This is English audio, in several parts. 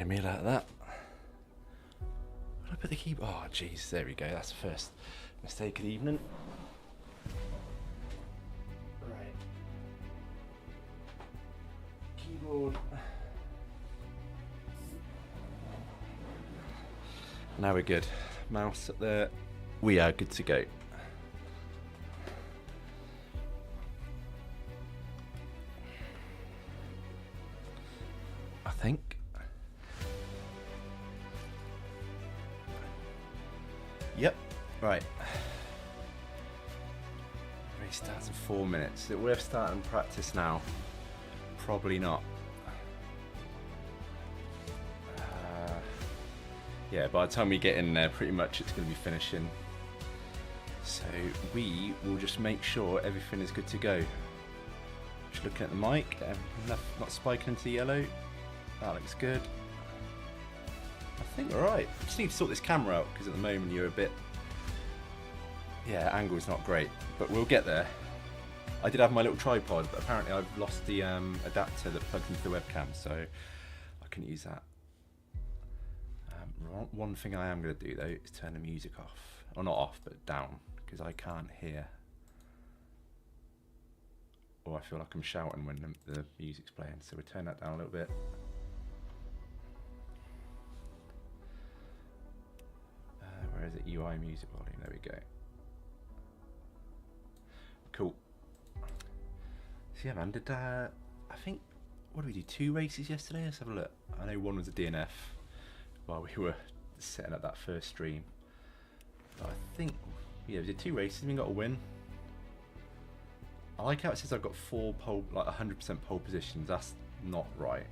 scaring me like that. Where did I put the keyboard? Oh, jeez, there we go. That's the first mistake of the evening. Right. Keyboard. Now we're good. Mouse up there. We are good to go. I think. Yep. Right. Race starts in 4 minutes. Is it worth starting practice now? Probably not. Yeah, by the time we get in there, pretty much it's going to be finishing. So we will just make sure everything is good to go. Just looking at the mic, not spiking into the yellow. That looks good. I think we're right. Just need to sort this camera out because at the moment you're a bit... Yeah, angle's not great, but we'll get there. I did have my little tripod, but apparently I've lost the adapter that plugs into the webcam, so I couldn't use that. One thing I am going to do though is turn the music off, or not off, but down, because I can't hear, or I feel like I'm shouting when the music's playing, so we'll turn that down a little bit. Where is it? UI music volume, there we go. Cool. So yeah man, did I think, what did we do, 2 races yesterday? Let's have a look. I know one was a DNF while we were setting up that first stream. But I think, yeah, we did 2 races and we got a win. I like how it says I've got 4 pole, like 100% pole positions. That's not right.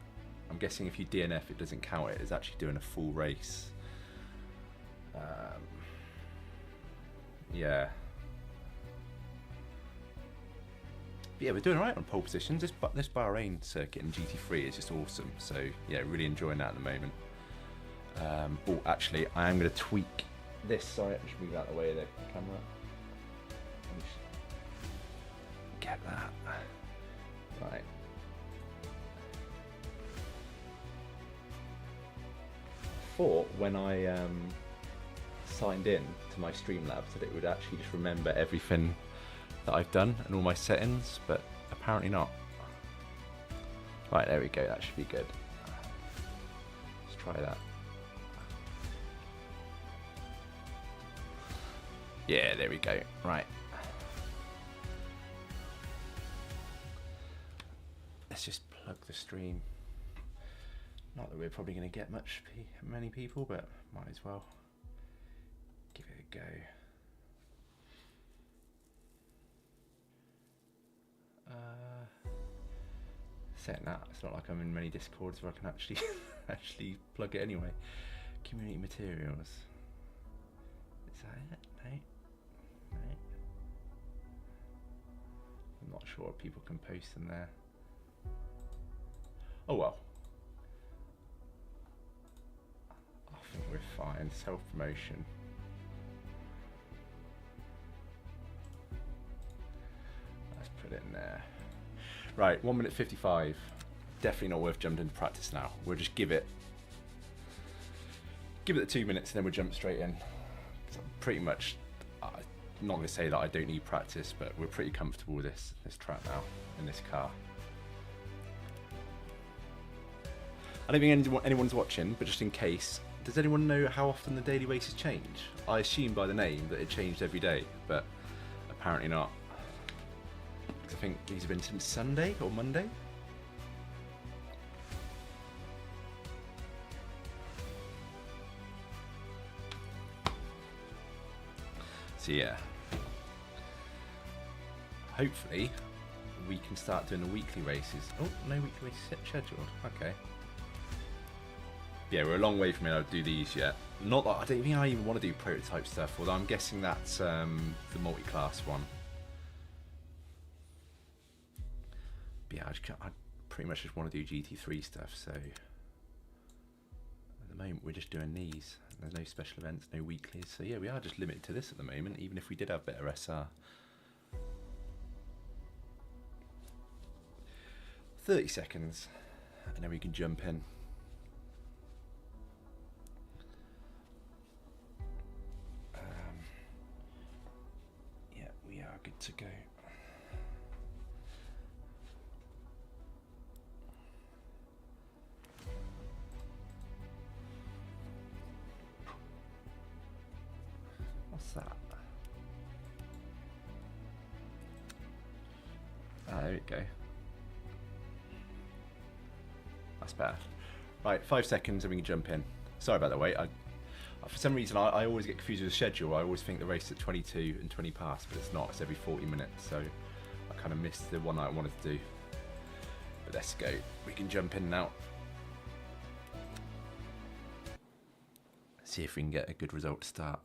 I'm guessing if you DNF, it doesn't count it. It's actually doing a full race. Yeah. But yeah, we're doing alright on pole positions. This Bahrain circuit in GT3 is just awesome. So yeah, really enjoying that at the moment. Oh, actually, I am going to tweak this. Sorry, I should move out of the way of the camera. Get that. Right. I thought when I signed in to my StreamLab that it would actually just remember everything that I've done and all my settings, but apparently not. Right, there we go. That should be good. Let's try that. Yeah, there we go. Right. Let's just plug the stream. Not that we're probably going to get many people, but might as well give it a go. Saying that, it's not like I'm in many Discords where I can actually plug it anyway. Community materials. Is that it? No. No. I'm not sure if people can post them there. Oh well. I think we're fine. Self-promotion. Let's put it in there. Right, 1 minute 55. Definitely not worth jumping into practice now. We'll just give it the 2 minutes and then we'll jump straight in. So pretty much, I'm not going to say that I don't need practice, but we're pretty comfortable with this track now in this car. I don't think anyone's watching, but just in case, does anyone know how often the daily races change? I assume by the name that it changed every day, but apparently not. I think these have been since Sunday or Monday. So yeah, hopefully we can start doing the weekly races. Oh, no weekly races scheduled. Okay. Yeah, we're a long way from being able to do these yet. Not that I don't think I even want to do prototype stuff, although I'm guessing that's the multi-class one. But yeah, I pretty much just want to do GT3 stuff, so at the moment we're just doing these. There's no special events, no weeklies, so yeah, we are just limited to this at the moment, even if we did have better SR. 30 seconds, and then we can jump in. good to go. What's that? Ah, there we go. That's better. Right, 5 seconds and we can jump in. Sorry about the wait. For some reason, I always get confused with the schedule. I always think the race is at 22 and 20 past, but it's not. It's every 40 minutes, so I kind of missed the one I wanted to do. But let's go. We can jump in now. See if we can get a good result to start.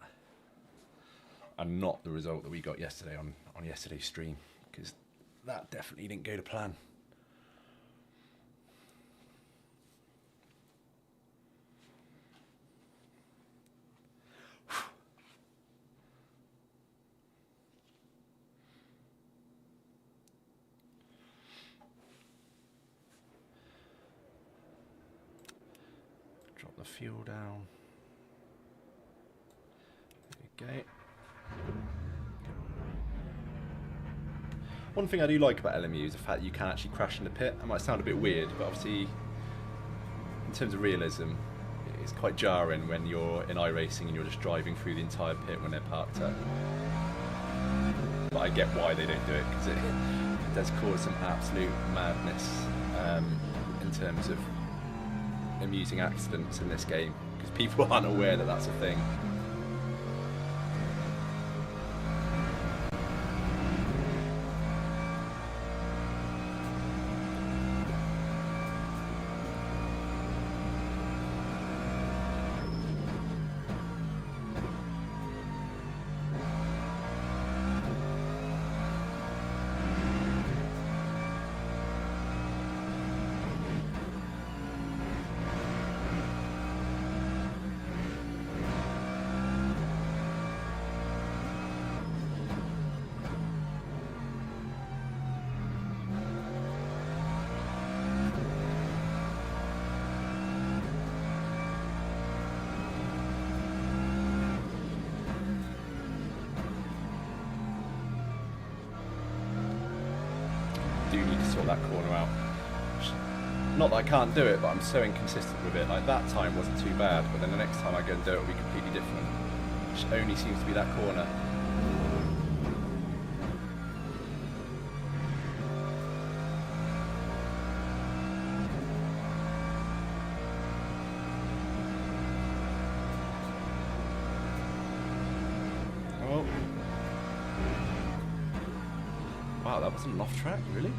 And not the result that we got yesterday on yesterday's stream, because that definitely didn't go to plan. Drop the fuel down. There we go. One thing I do like about LMU is the fact that you can actually crash in the pit. That might sound a bit weird, but obviously, in terms of realism, it's quite jarring when you're in iRacing and you're just driving through the entire pit when they're parked up. But I get why they don't do it, because it does cause some absolute madness in terms of amusing accidents in this game, because people aren't aware that that's a thing. Do need to sort that corner out. Not that I can't do it, but I'm so inconsistent with it. Like, that time wasn't too bad, but then the next time I go and do it, it'll be completely different. Which only seems to be that corner. Oh. Wow, that wasn't off track, really?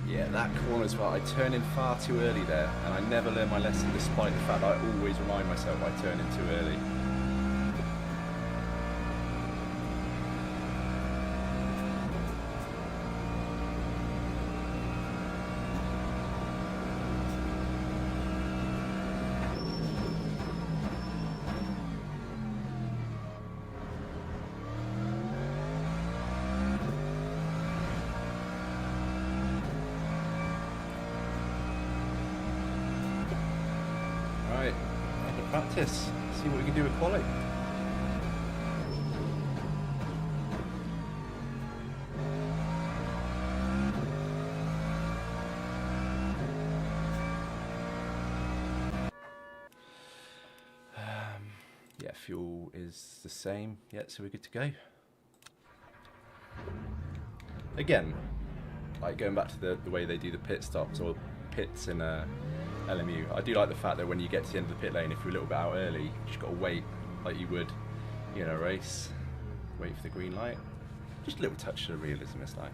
Yeah, that corner as well. I turn in far too early there, and I never learn my lesson, despite the fact that I always remind myself I turn in too early. Right, end of practice. See what we can do with quali. Yeah, fuel is the same. Yeah, so we're good to go. Again, like going back to the way they do the pit stops or pits in LMU, I do like the fact that when you get to the end of the pit lane, if you're a little bit out early, you just got to wait like you would in a race. Wait for the green light. Just a little touch of realism is nice.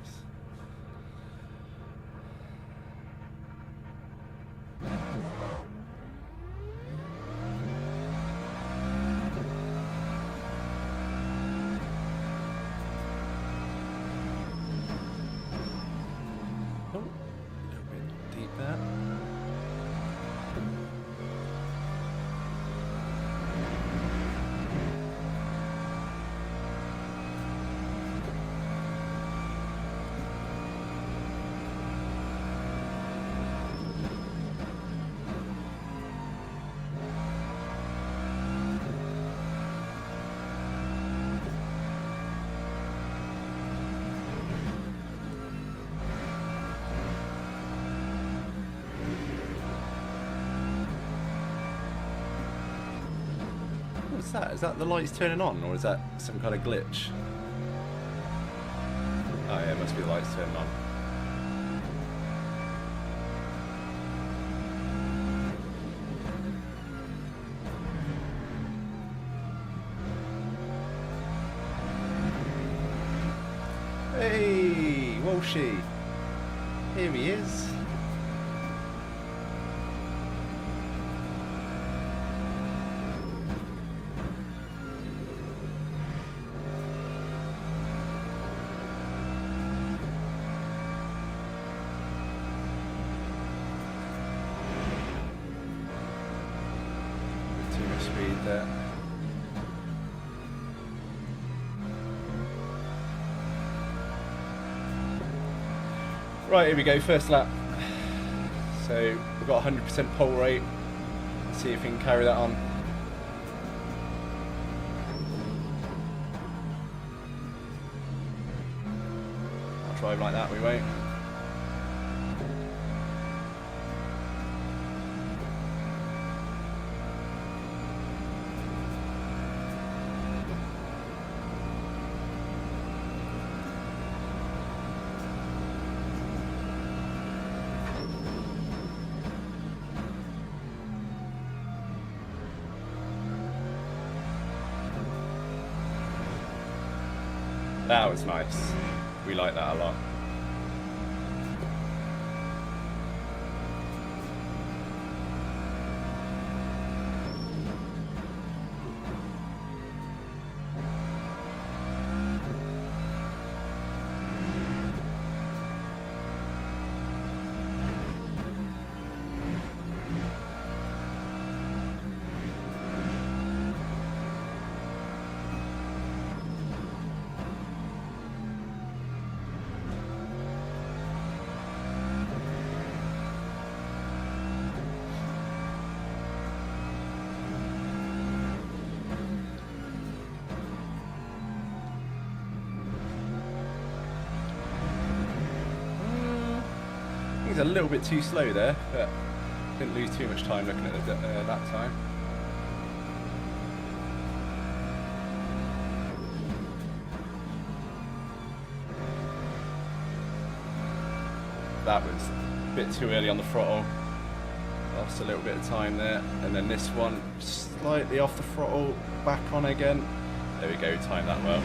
Oh, a little bit deep there. What's that? Is that the lights turning on, or is that some kind of glitch? Oh yeah, it must be the lights turning on. Hey, Walshy! Here he is. Too much speed there. Right, here we go, first lap. So we've got 100% pole rate. Let's see if we can carry that on. I'll drive like that, we won't. That was nice. We like that a lot. A little bit too slow there, but didn't lose too much time looking at that time. That was a bit too early on the throttle. Lost a little bit of time there, and then this one slightly off the throttle, back on again. There we go, timed that well.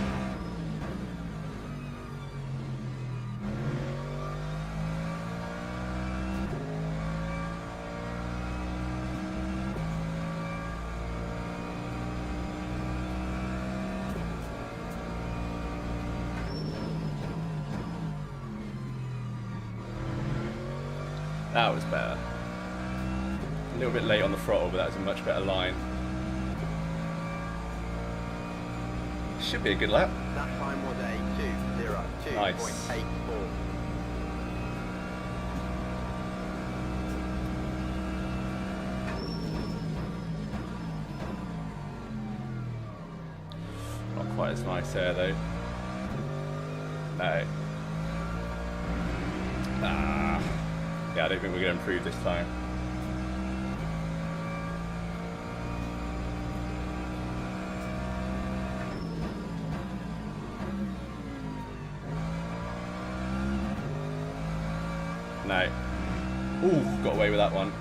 That was better. A little bit late on the throttle, but that was a much better line. Should be a good lap. That time was a 2:02.84. Nice. Not quite as nice there though. No. Ah. Yeah, I don't think we're going to improve this time. No. Ooh, got away with that one.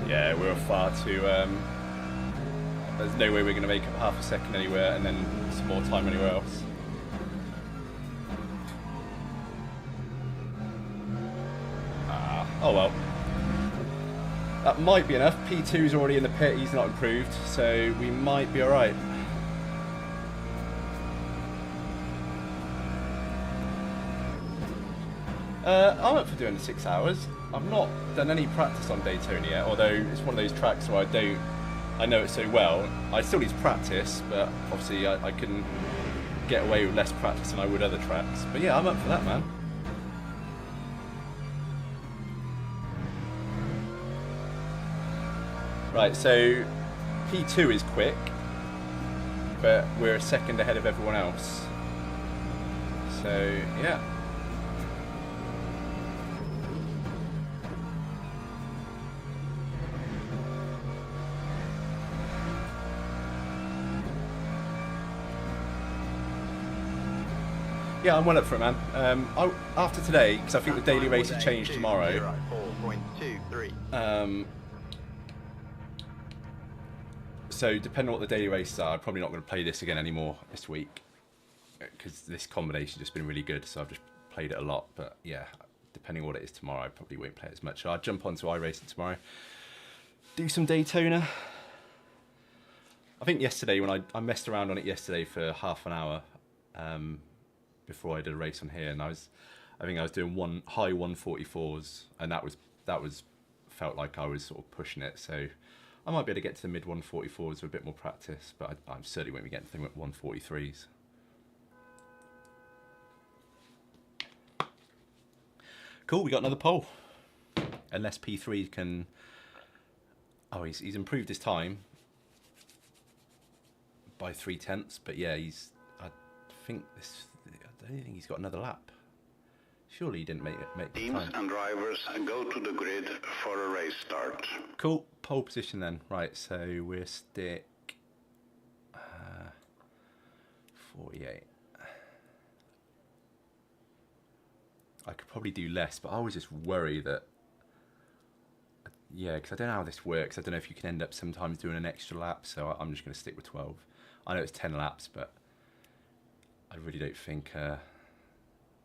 Yeah, we were far too... there's no way we're going to make up half a second anywhere and then some more time anywhere else. Oh well. That might be enough. P2's already in the pit, he's not improved, so we might be alright. I'm up for doing the 6 hours. I've not done any practice on Daytona yet, although it's one of those tracks where I know it so well. I still need to practice, but obviously I can get away with less practice than I would other tracks. But yeah, I'm up for that, man. Right, so P2 is quick, but we're a second ahead of everyone else. So yeah. Yeah, I'm well up for it, man. After today, because I think the daily races change tomorrow. 4.23. So depending on what the daily races are, I'm probably not going to play this again anymore this week, because this combination's just been really good. So I've just played it a lot. But yeah, depending on what it is tomorrow, I probably won't play it as much. So I'll jump onto iRacing tomorrow, do some Daytona. I think yesterday when I messed around on it yesterday for half an hour. Before I did a race on here, and I think I was doing high 144s, and that was felt like I was sort of pushing it. So I might be able to get to the mid 144s with a bit more practice, but I certainly won't be getting to the 143s. Cool, we got another pole. Unless P3 can. Oh, he's improved his time by 0.3, but yeah, I don't think he's got another lap. Surely he didn't make the Teams time. and drivers go to the grid for a race start. Cool, pole position then. Right, so we'll stick 48. I could probably do less, but I always just worry that, yeah, because I don't know how this works. I don't know if you can end up sometimes doing an extra lap, so I'm just going to stick with 12. I know it's 10 laps, but I really don't think a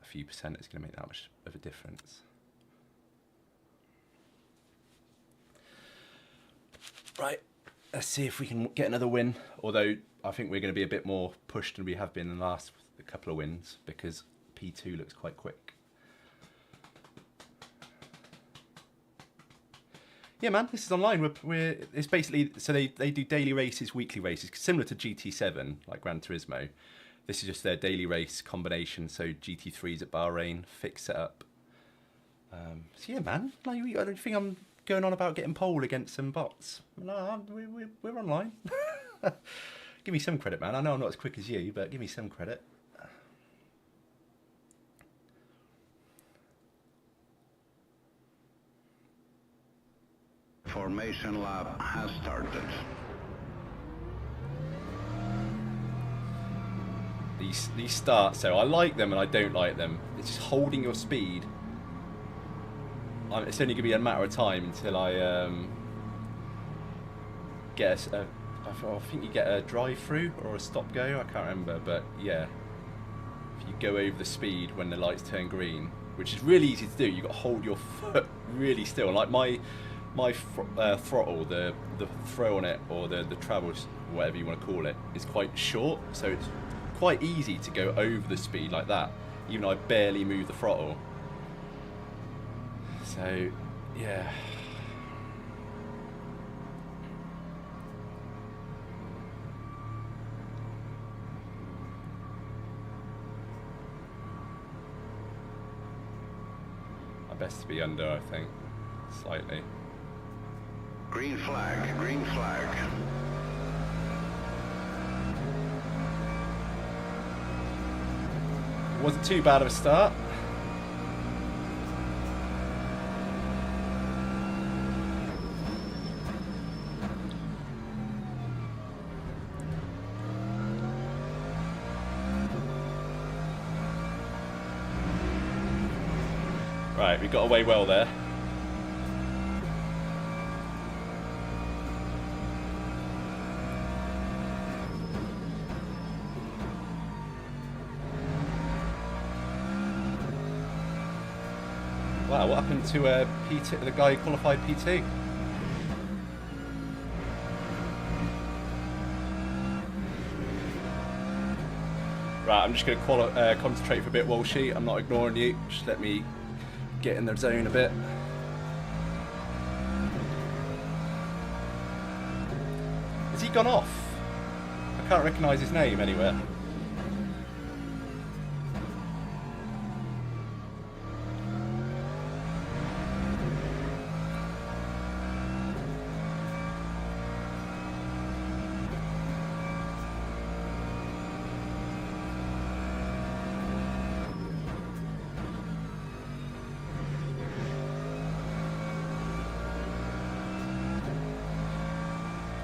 few percent is going to make that much of a difference. Right, let's see if we can get another win. Although I think we're going to be a bit more pushed than we have been in the last couple of wins, because P2 looks quite quick. Yeah, man, this is online. It's basically, so they do daily races, weekly races, similar to GT7, like Gran Turismo. This is just their daily race combination. So GT3's at Bahrain, fixed setup. So yeah, man, like, I don't think I'm going on about getting pole against some bots. No, we're online. Give me some credit, man. I know I'm not as quick as you, but give me some credit. Formation lap has started. These starts, so I like them and I don't like them. It's just holding your speed. It's only going to be a matter of time until I get I think you get a drive-through or a stop-go, I can't remember, but yeah. If you go over the speed when the lights turn green, which is really easy to do, you've got to hold your foot really still. Like my throttle, the throw on it, or the travel, whatever you want to call it, is quite short, so it's quite easy to go over the speed like that, even though I barely move the throttle. So, yeah. I best to be under, I think, slightly. Green flag, green flag. Wasn't too bad of a start. Right, we got away well there. Wow, what happened to P2, the guy who qualified P2? Right, I'm just going to concentrate for a bit, Walshy. I'm not ignoring you. Just let me get in the zone a bit. Has he gone off? I can't recognise his name anywhere.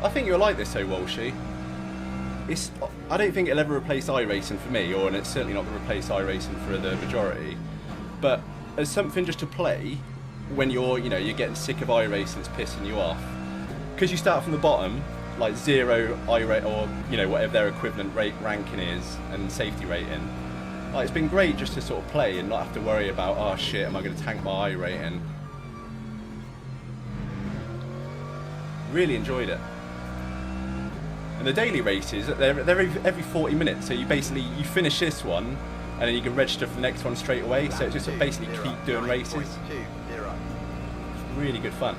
I think you'll like this though, Walshy. I don't think it'll ever replace iRacing for me, and it's certainly not going to replace iRacing for the majority. But as something just to play when you're getting sick of iRacing, it's pissing you off. Because you start from the bottom, like 0 iRate or whatever their equivalent ranking is and safety rating. Like, it's been great just to sort of play and not have to worry about, oh shit, am I going to tank my iRating? Really enjoyed it. And the daily races, they're every 40 minutes, so you finish this one and then you can register for the next one straight away, so it's just basically keep doing races. It's really good fun.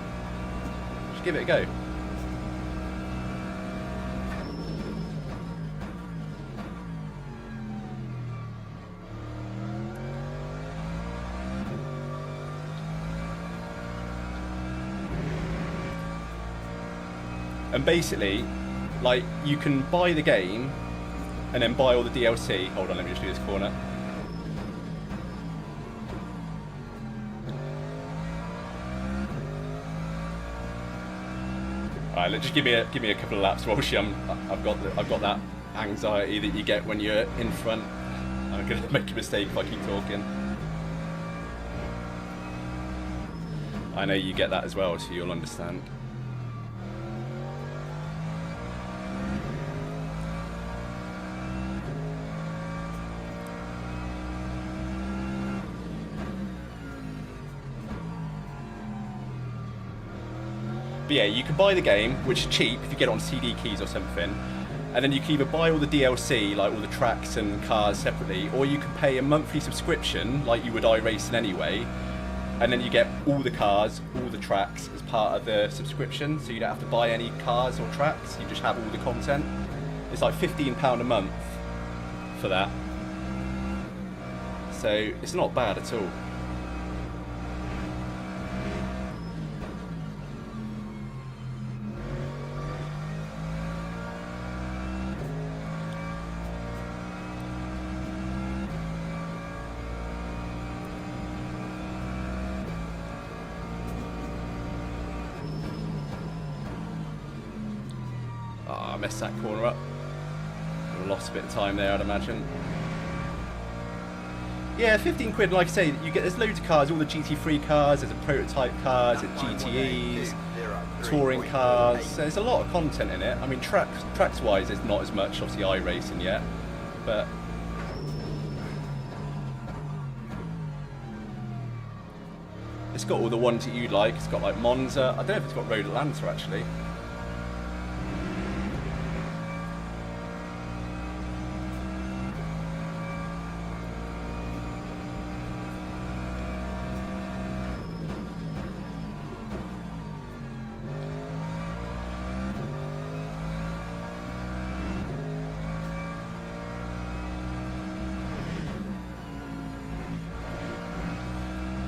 Just give it a go. And basically, like, you can buy the game and then buy all the DLC. Hold on, let me just do this corner. Alright, just give me a couple of laps, Walshy. I've got that anxiety that you get when you're in front. I'm gonna make a mistake if I keep talking. I know you get that as well, so you'll understand. But yeah, you can buy the game, which is cheap if you get it on CD keys or something, and then you can either buy all the DLC, like all the tracks and cars separately, or you can pay a monthly subscription, like you would iRacing anyway, and then you get all the cars, all the tracks as part of the subscription, so you don't have to buy any cars or tracks, you just have all the content. It's like £15 a month for that, so it's not bad at all. I messed that corner up. I lost a bit of time there, I'd imagine. Yeah, 15 quid, like I say, there's loads of cars, all the GT3 cars, there's a prototype cars, there's GTEs, touring cars, so there's a lot of content in it. I mean, tracks-wise, there's not as much, obviously, iRacing yet, but... it's got all the ones that you'd like. It's got, like, Monza. I don't know if it's got Road Atlanta, actually.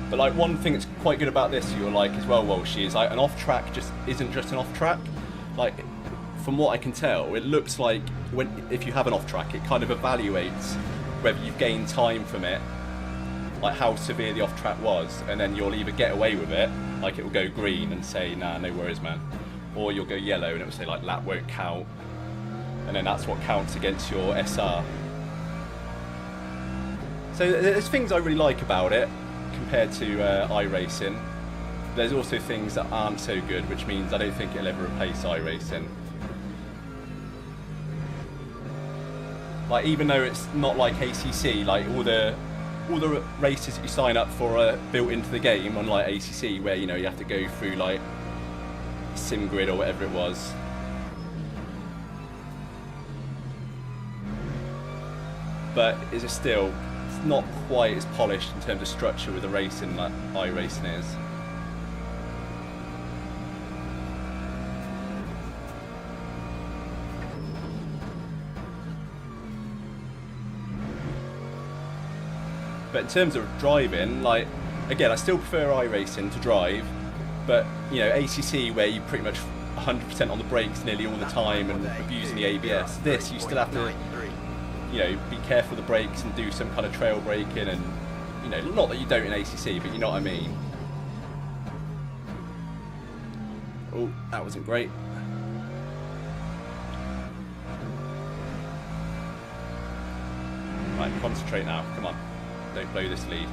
But like, one thing that's quite good about this you'll like as well, Walshy, is like an off-track just isn't just an off-track. Like, from what I can tell, it looks like if you have an off-track, it kind of evaluates whether you've gained time from it, like how severe the off-track was, and then you'll either get away with it, like it will go green and say, nah, no worries, man, or you'll go yellow and it will say like lap won't count, and then that's what counts against your SR. So there's things I really like about it compared to iRacing. There's also things that aren't so good, which means I don't think it'll ever replace iRacing. Like, even though it's not like ACC, like all the races that you sign up for are built into the game, unlike ACC where you have to go through like SimGrid or whatever it was. But it's still, it's not quite as polished in terms of structure with the racing like iRacing is. But in terms of driving, like, again, I still prefer iRacing to drive, but ACC where you pretty much 100% on the brakes nearly all the time and abusing the ABS. This, you still have to be careful of the brakes and do some kind of trail braking, and not that you don't in ACC, but you know what I mean. Oh, that wasn't great. Right, concentrate now. Come on. Don't blow this lead.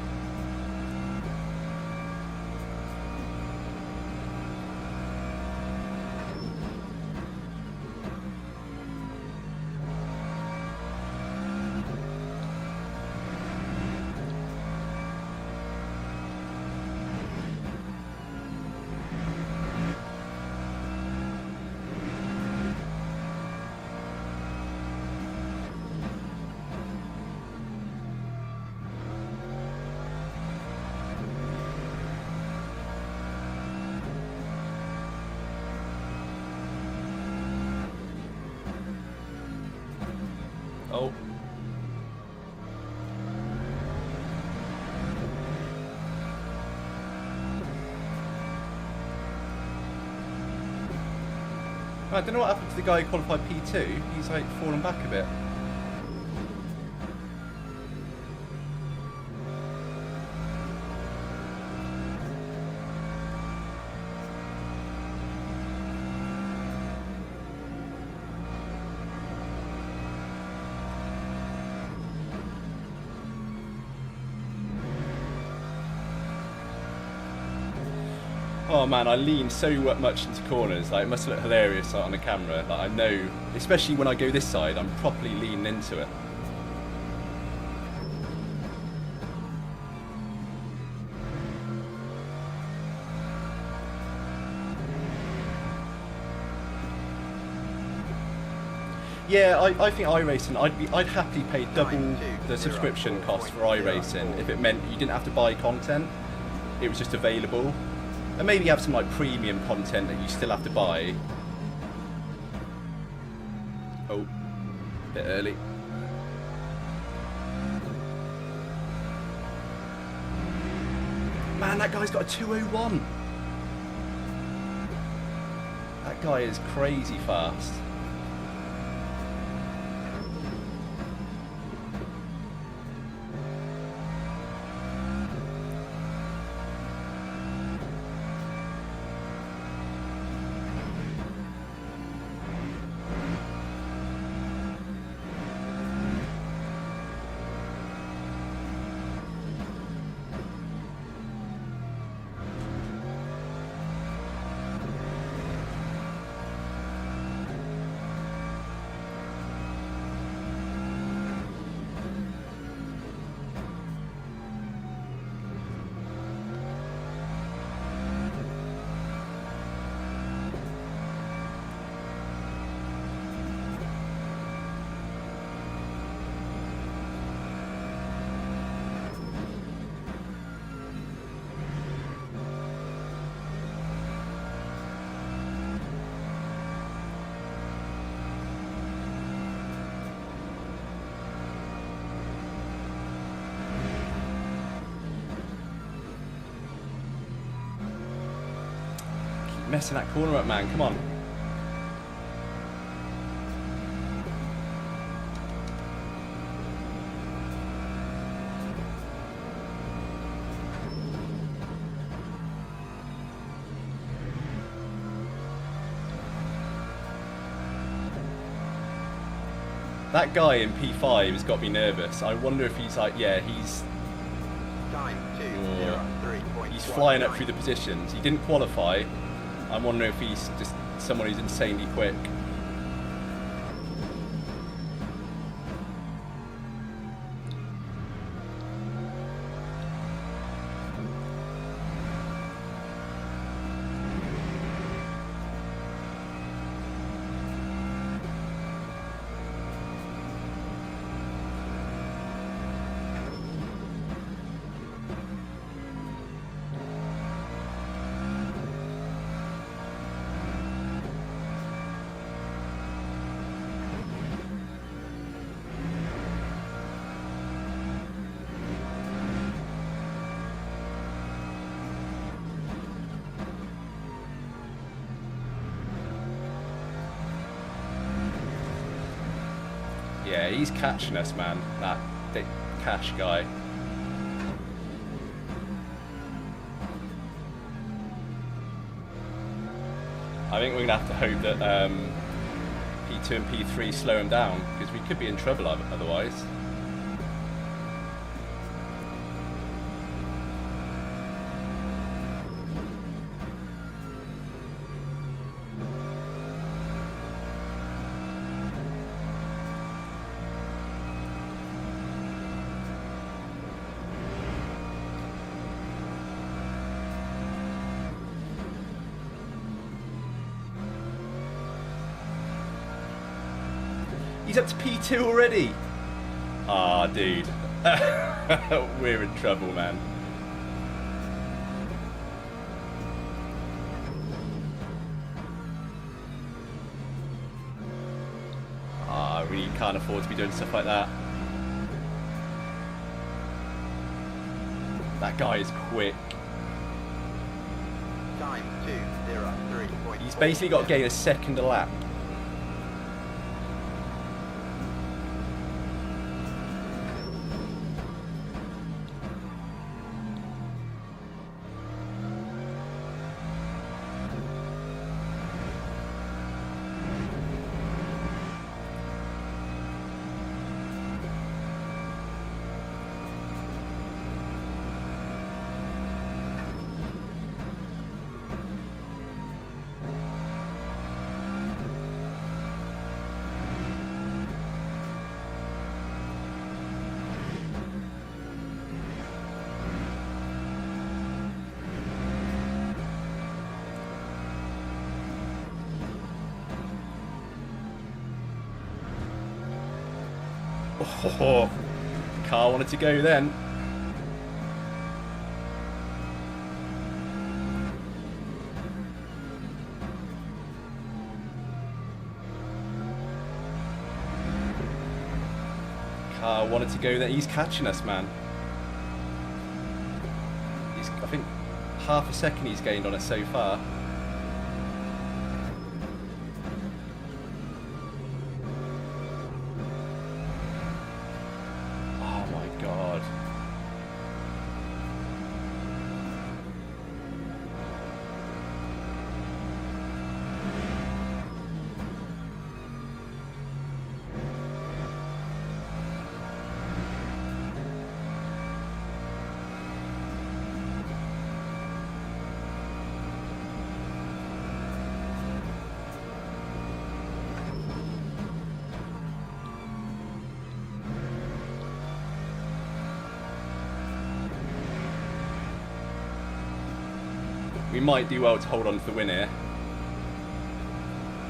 Oh. I don't know what happened to the guy who qualified P2. He's like fallen back a bit. Oh man, I lean so much into corners, like it must look hilarious on the camera. Like I know, especially when I go this side, I'm properly leaning into it. Yeah, I think iRacing, I'd happily pay double the subscription cost for iRacing if it meant you didn't have to buy content, it was just available. And maybe have some like premium content that you still have to buy. Oh, bit early. Man, that guy's got a 201. That guy is crazy fast. Messing that corner up, man. Come on. That guy in P5 has got me nervous. I wonder if he's like, yeah, he's he's flying up through the positions. He didn't qualify. I'm wondering if he's just someone who's insanely quick. Yeah, he's catching us, man. That Dick Cash guy. I think we're going to have to hope that P2 and P3 slow him down, because we could be in trouble otherwise. He's up to P2 already. Ah, dude. We're in trouble, man. Ah, really can't afford to be doing stuff like that. That guy is quick. Time 2:03.4. He's basically got to gain a second a lap. Oh, car wanted to go then. Car wanted to go there. He's catching us, man. I think half a second he's gained on us so far. We might do well to hold on to the win here.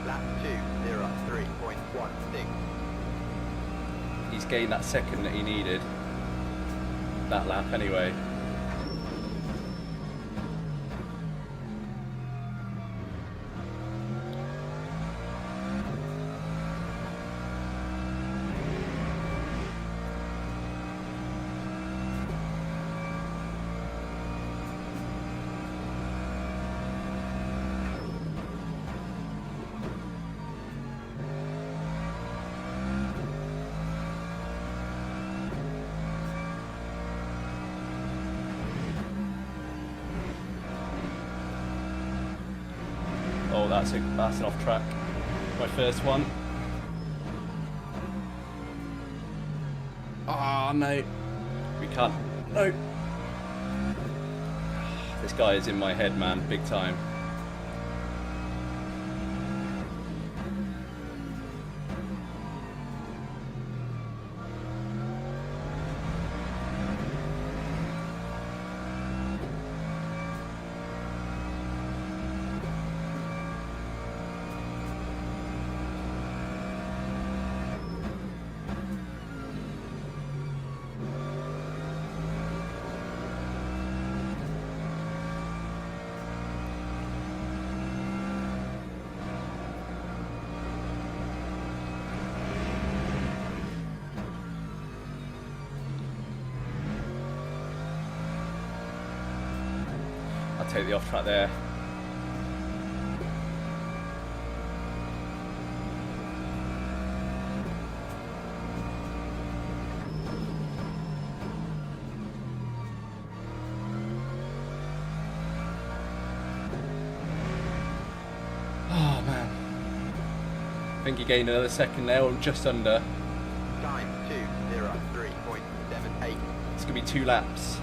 Lap 2:03.16. He's gained that second that he needed. That lap anyway. Oh, that's an off track. My first one. Ah, oh, no. We can't. No. This guy is in my head, man. Big time. I'll take the off track there. Oh man. I think he gained another second there, or just under. Time 2:03.78. It's going to be 2 laps.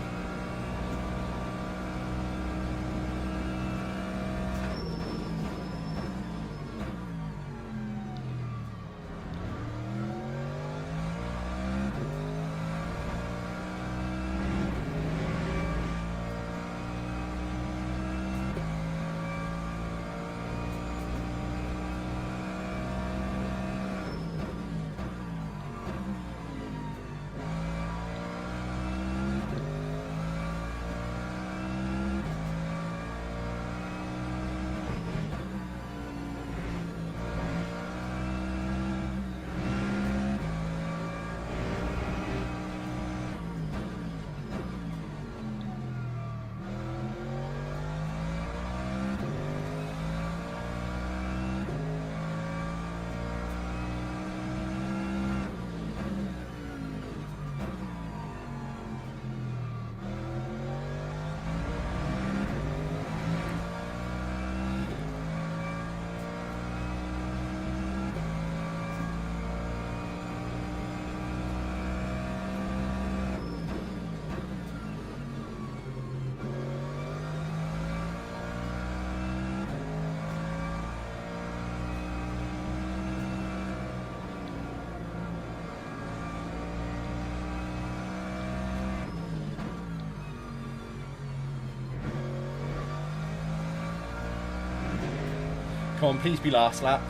Come on, please be last lap.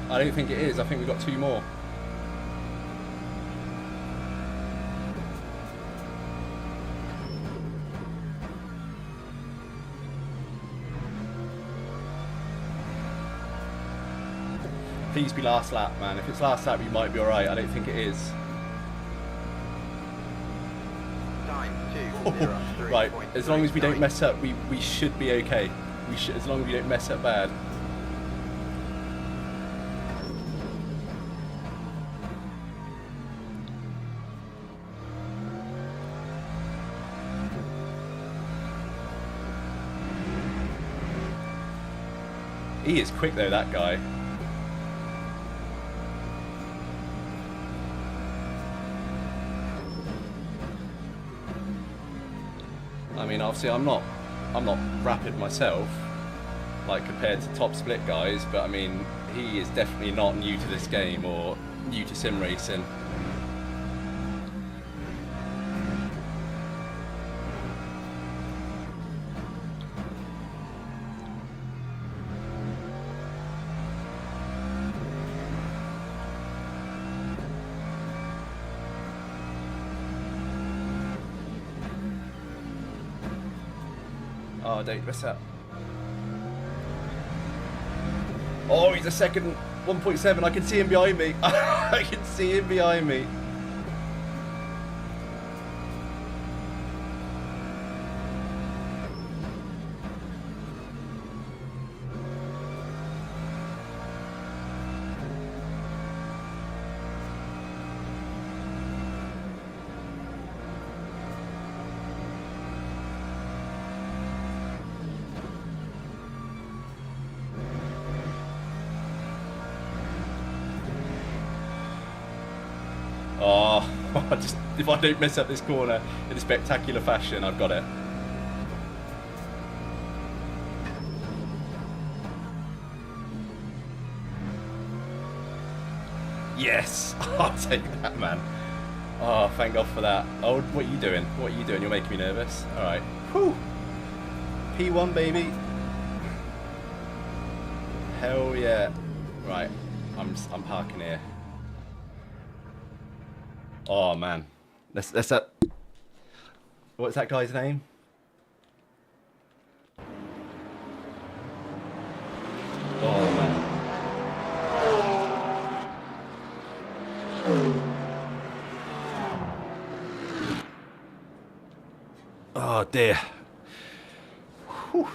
I don't think it is. I think we've got 2 more. Please be last lap, man. If it's last lap, you might be alright. I don't think it is. Time 2:03. Right, as long as we don't mess up, we should be okay. We should, as long as we don't mess up bad. He is quick though, that guy. I mean, obviously, I'm not rapid myself, like compared to top split guys, but I mean, he is definitely not new to this game or new to sim racing. Oh, don't mess up. Oh, he's a second 1.7. I can see him behind me. I can see him behind me. Oh, just if I don't mess up this corner in a spectacular fashion, I've got it. Yes! I'll take that, man. Oh, thank God for that. Oh, what are you doing? What are you doing? You're making me nervous. Alright. Whew! P1, baby. Hell yeah. Right. I'm parking here. Oh man, that's that. What's that guy's name? Oh man. Oh dear. Whew.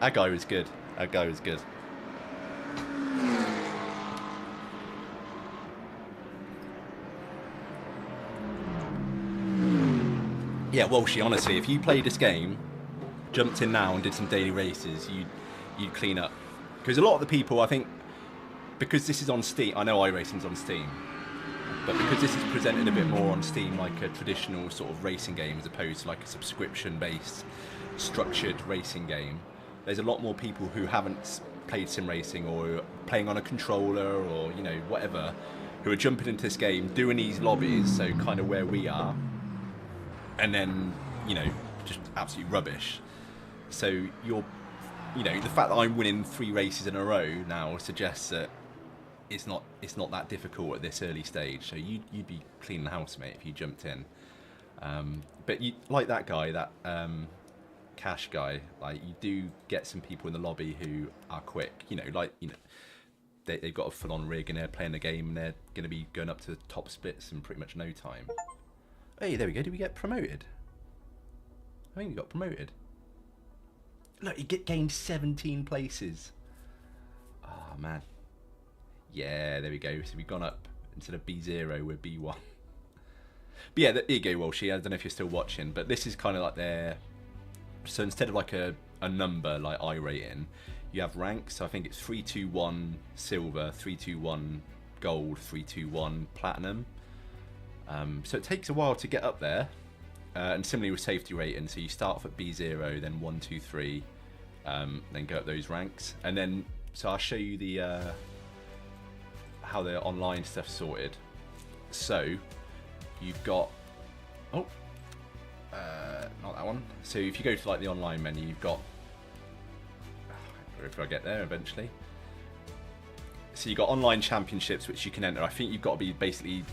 That guy was good. That guy was good. Yeah, Walshy, honestly, if you played this game, jumped in now and did some daily races, you'd clean up. Because a lot of the people, I think, because this is on Steam, I know iRacing's on Steam, but because this is presented a bit more on Steam like a traditional sort of racing game as opposed to like a subscription-based, structured racing game, there's a lot more people who haven't played sim racing or playing on a controller or, you know, whatever, who are jumping into this game, doing these lobbies, so kind of where we are, and then, you know, just absolutely rubbish. So you're, you know, the fact that I'm winning 3 races in a row now suggests that it's not that difficult at this early stage. So you'd be cleaning the house, mate, if you jumped in. But you, like that guy, that Cash guy, like you do get some people in the lobby who are quick. You know, like, you know, they've got a full-on rig and they're playing the game and they're going to be going up to the top splits in pretty much no time. Hey, there we go. Did we get promoted? I think we got promoted. Look, you gained 17 places. Oh, man. Yeah, there we go. So we've gone up. Instead of B0, we're B1. But yeah, there you go, Walshy. I don't know if you're still watching, but this is kind of like their... So instead of like a number like iRating, you have ranks. So I think it's 321 silver, 321 gold, 321 platinum. So it takes a while to get up there, and similarly with safety rating, so you start off at B0, then 1, 2, 3, then go up those ranks, and then, so I'll show you the how the online stuff's sorted. So you've got, oh, not that one. So if you go to like the online menu, you've got if I get there eventually. So you got online championships which you can enter. I think you've got to be basically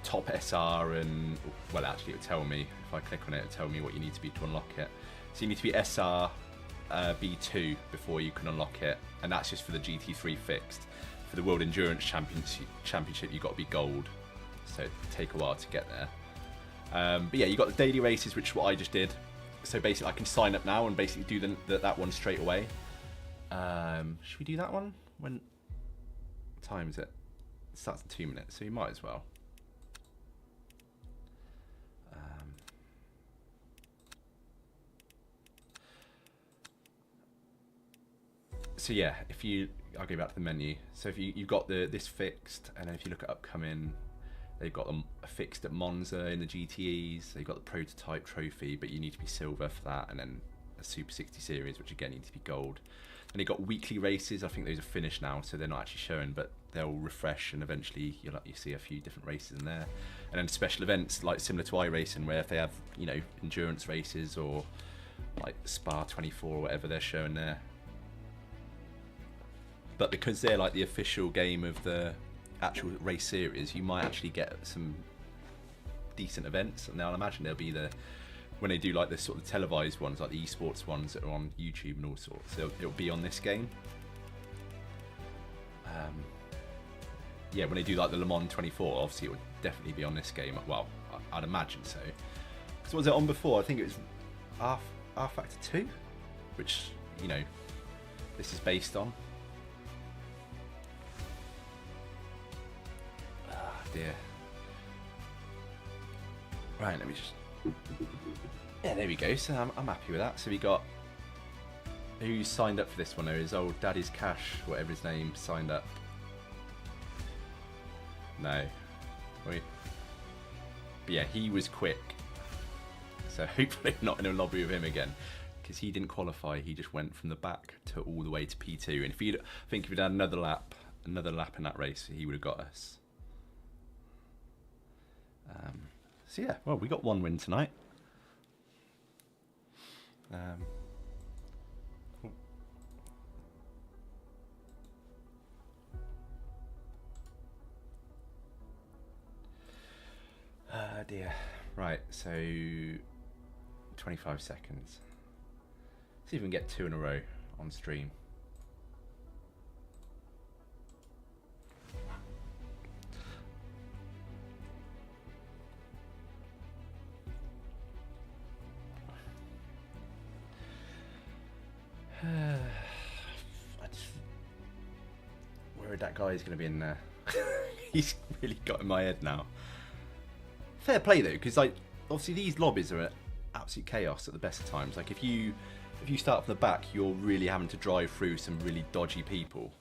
top SR and, well, actually it'll tell me, if I click on it, it'll tell me what you need to be to unlock it. So you need to be SR B2 before you can unlock it, and that's just for the GT3 fixed. For the World Endurance Championship you've got to be gold, so it'll take a while to get there. But yeah, you got the daily races, which is what I just did. So basically I can sign up now and basically do that one straight away. Should we do that one? What time is it? It starts in 2 minutes, so you might as well. So yeah, I'll go back to the menu. So if you've got this fixed, and then if you look at upcoming, they've got them fixed at Monza in the GTEs. They've got the prototype trophy, but you need to be silver for that, and then a Super 60 series, which again need to be gold. And they've got weekly races. I think those are finished now, so they're not actually showing, but they'll refresh, and eventually you see a few different races in there. And then special events, like similar to iRacing, where if they have endurance races or like Spa 24 or whatever they're showing there. But because they're like the official game of the actual race series, you might actually get some decent events. And I'll imagine there'll be when they do like the sort of televised ones, like the esports ones that are on YouTube and all sorts, it'll be on this game. Yeah, when they do like the Le Mans 24, obviously it would definitely be on this game. Well, I'd imagine so. Because what was it on before? I think it was R Factor 2, which this is based on. Dear. Right, let me just. Yeah, there we go. So I'm happy with that. So we got who signed up for this one. There is old Daddy's Cash, whatever his name, signed up. No, wait. But yeah, he was quick. So hopefully not in a lobby with him again, because he didn't qualify. He just went from the back to all the way to P2. And if he'd had another lap in that race, he would have got us. So yeah, well, we got one win tonight. Dear. Right, so 25 seconds. See if we can get 2 in a row on stream. Worried that guy is going to be in there. He's really got in my head now. Fair play though, because like obviously these lobbies are absolute chaos at the best of times. Like if you start from the back, you're really having to drive through some really dodgy people.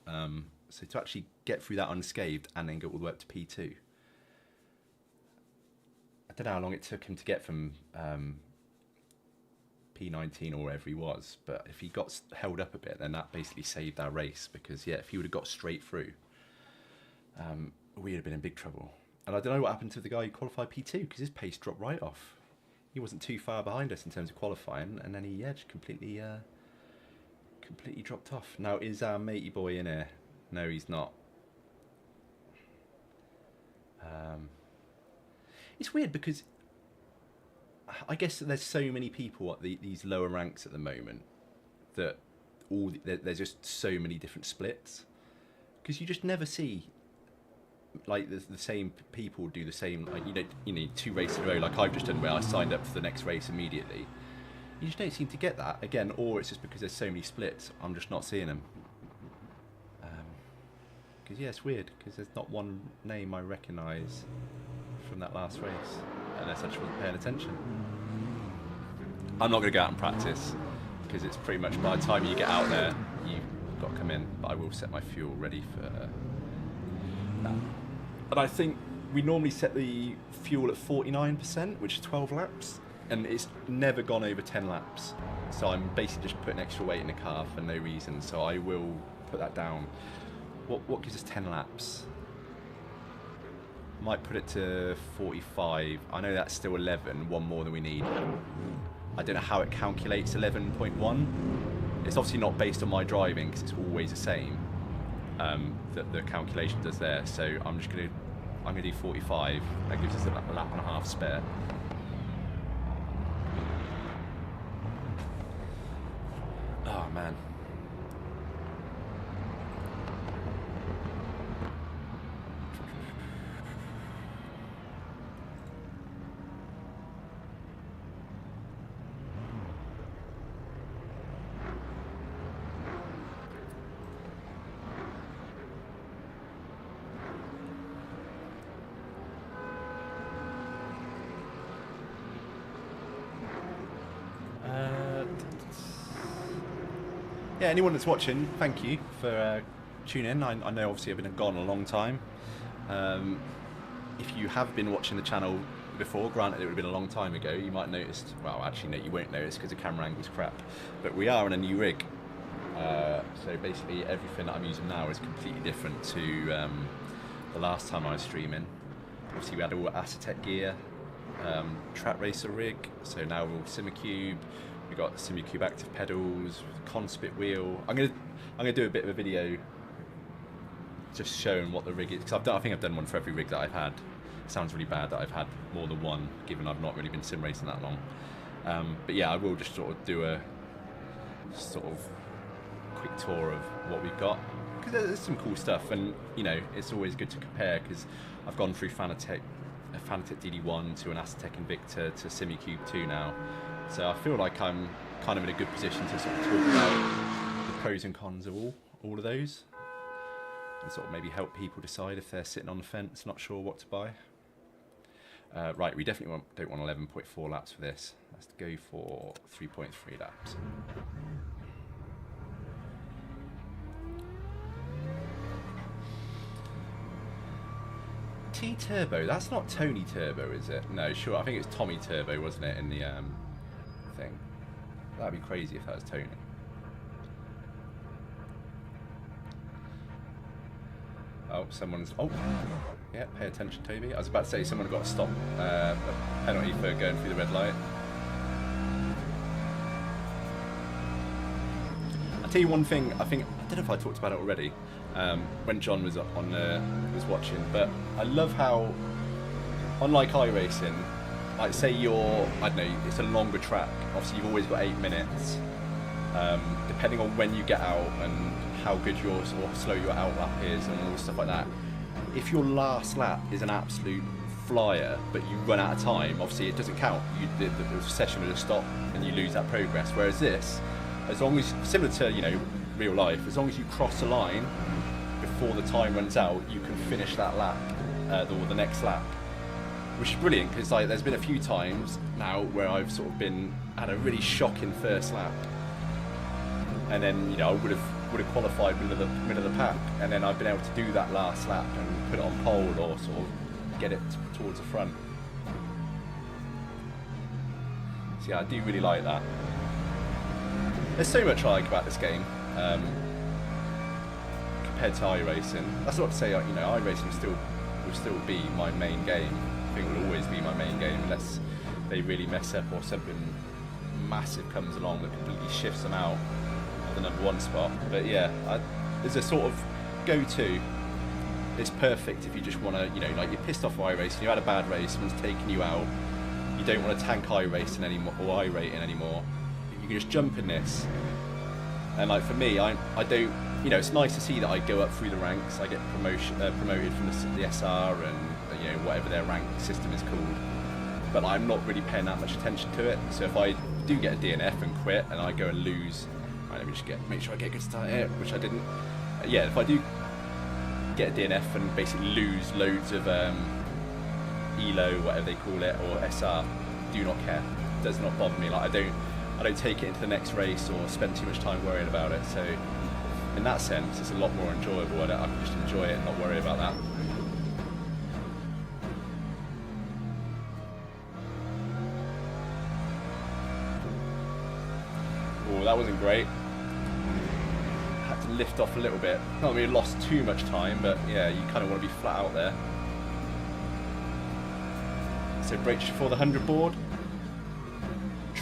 So to actually get through that unscathed and then go all the way up to P2. I don't know how long it took him to get from P19 or wherever he was, but if he got held up a bit, then that basically saved our race, because yeah, if he would have got straight through, we would have been in big trouble. And I don't know what happened to the guy who qualified P2, because his pace dropped right off. He wasn't too far behind us in terms of qualifying, and then he just completely dropped off. Now, is our matey boy in here? No, he's not. It's weird because I guess there's so many people at these lower ranks at the moment that there's just so many different splits, because you just never see like the same people do the same, like you need 2 races in a row like I've just done, where I signed up for the next race immediately. You just don't seem to get that again, or it's just because there's so many splits I'm just not seeing them. Because yeah, it's weird, because there's not one name I recognise from that last race, unless I just wasn't paying attention. I'm not going to go out and practice, because it's pretty much by the time you get out there, you've got to come in. But I will set my fuel ready for that. And I think we normally set the fuel at 49%, which is 12 laps, and it's never gone over 10 laps. So I'm basically just putting extra weight in the car for no reason. So I will put that down. What gives us 10 laps? Might put it to 45. I know that's still 11, one more than we need. I don't know how it calculates 11.1. it's obviously not based on my driving because it's always the same. That the calculation does there. So I'm gonna do 45. That gives us a lap and a half spare. Oh man. Yeah, anyone that's watching, thank you for tuning in. I know obviously I've been gone a long time. If you have been watching the channel before, granted it would have been a long time ago, you might have noticed, well actually no, you won't notice because the camera angle's crap, but we are on a new rig. So basically everything that I'm using now is completely different to the last time I was streaming. Obviously we had all Acetec gear, track racer rig, so now we're all Simucube. We've got Simucube active pedals, Conspit wheel. I'm gonna do a bit of a video just showing what the rig is, because I think I've done one for every rig that I've had. It sounds really bad that I've had more than one, given I've not really been sim racing that long. But yeah, I will just sort of do a sort of quick tour of what we've got, because there's some cool stuff, and you know it's always good to compare, because I've gone through a Fanatec DD1 to an Acetec Invicta to Simucube 2 now. So I feel like I'm kind of in a good position to sort of talk about the pros and cons of all of those, and sort of maybe help people decide if they're sitting on the fence, not sure what to buy. Right, we definitely don't want 11.4 laps for this. Let's go for 3.3 laps. T-Turbo, that's not Tony Turbo, is it? No, sure, I think it's Tommy Turbo, wasn't it, in the thing. That'd be crazy if that was Tony. Oh, someone's... Oh, yeah, pay attention, Toby. I was about to say someone got a stop, a penalty for going through the red light. I'll tell you one thing, I don't know if I talked about it already, when John was was watching, but I love how, unlike iRacing, like say you're, I don't know, it's a longer track, obviously you've always got 8 minutes, depending on when you get out and how good your sort of slow your out lap is and all stuff like that. If your last lap is an absolute flyer, but you run out of time, obviously it doesn't count. The session will just stop and you lose that progress. Whereas this, as long as, similar to, you know, real life, as long as you cross the line before the time runs out, you can finish that lap, or the next lap. Which is brilliant, because like there's been a few times now where I've sort of had a really shocking first lap, and then, you know, I would have qualified middle of the pack, and then I've been able to do that last lap and put it on pole or sort of get it towards the front. So yeah, I do really like that. There's so much I like about this game compared to iRacing. That's not to say, you know, iRacing will still be my main game. I think it will always be my main game unless they really mess up or something massive comes along that completely shifts them out of the #1 spot. But yeah, there's a sort of go-to. It's perfect if you just want to, you know, like you're pissed off iRacing, you had a bad race, someone's taking you out, you don't want to tank iRacing anymore or iRating anymore. You can just jump in this. And like for me, I don't, you know, it's nice to see that I go up through the ranks. I get promoted from the SR and, you know, whatever their rank system is called. But I'm not really paying that much attention to it. So if I do get a DNF and quit and I go and lose, right, let me just make sure I get a good start here, which I didn't. Yeah, if I do get a DNF and basically lose loads of ELO, whatever they call it, or SR, do not care. It does not bother me. Like I don't take it into the next race or spend too much time worrying about it. So in that sense, it's a lot more enjoyable. I can just enjoy it and not worry about that. Oh, that wasn't great. Had to lift off a little bit. Not really lost too much time, but yeah, you kind of want to be flat out there. So brakes before the 100 board.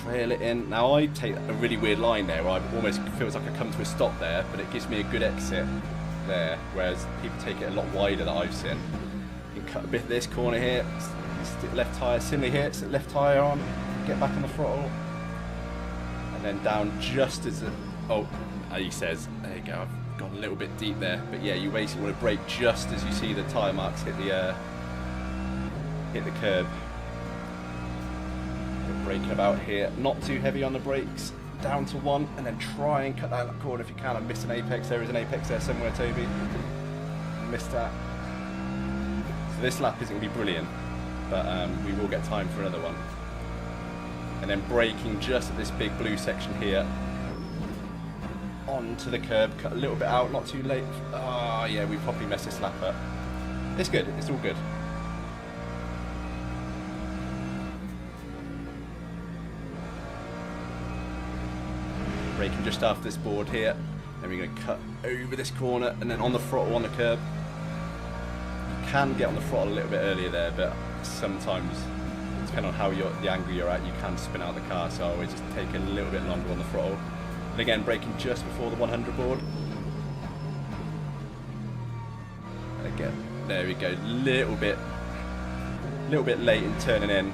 trail it in. Now I take a really weird line there, where I almost feels like I come to a stop there, but it gives me a good exit there, whereas people take it a lot wider that I've seen. You can cut a bit of this corner here, stick left tyre, similarly here, stick left tyre on, get back on the throttle, and then down just as the, oh, he says, there you go, I've gone a little bit deep there, but yeah, you basically want to brake just as you see the tyre marks hit the curb. Braking about here, not too heavy on the brakes, down to 1, and then try and cut that corner if you can. I missed an apex, there is an apex there somewhere, Toby. Missed that. So this lap isn't going to be brilliant, but we will get time for another one. And then braking just at this big blue section here, onto the curb, cut a little bit out, not too late. Oh yeah, we probably messed this lap up. It's good, it's all good. Braking just after this board here, then we're going to cut over this corner and then on the throttle on the curb. You can get on the throttle a little bit earlier there, but sometimes, depending on how the angle you're at, you can spin out the car, so I always just take a little bit longer on the throttle. And again, braking just before the 100 board. And again, there we go, little bit late in turning in,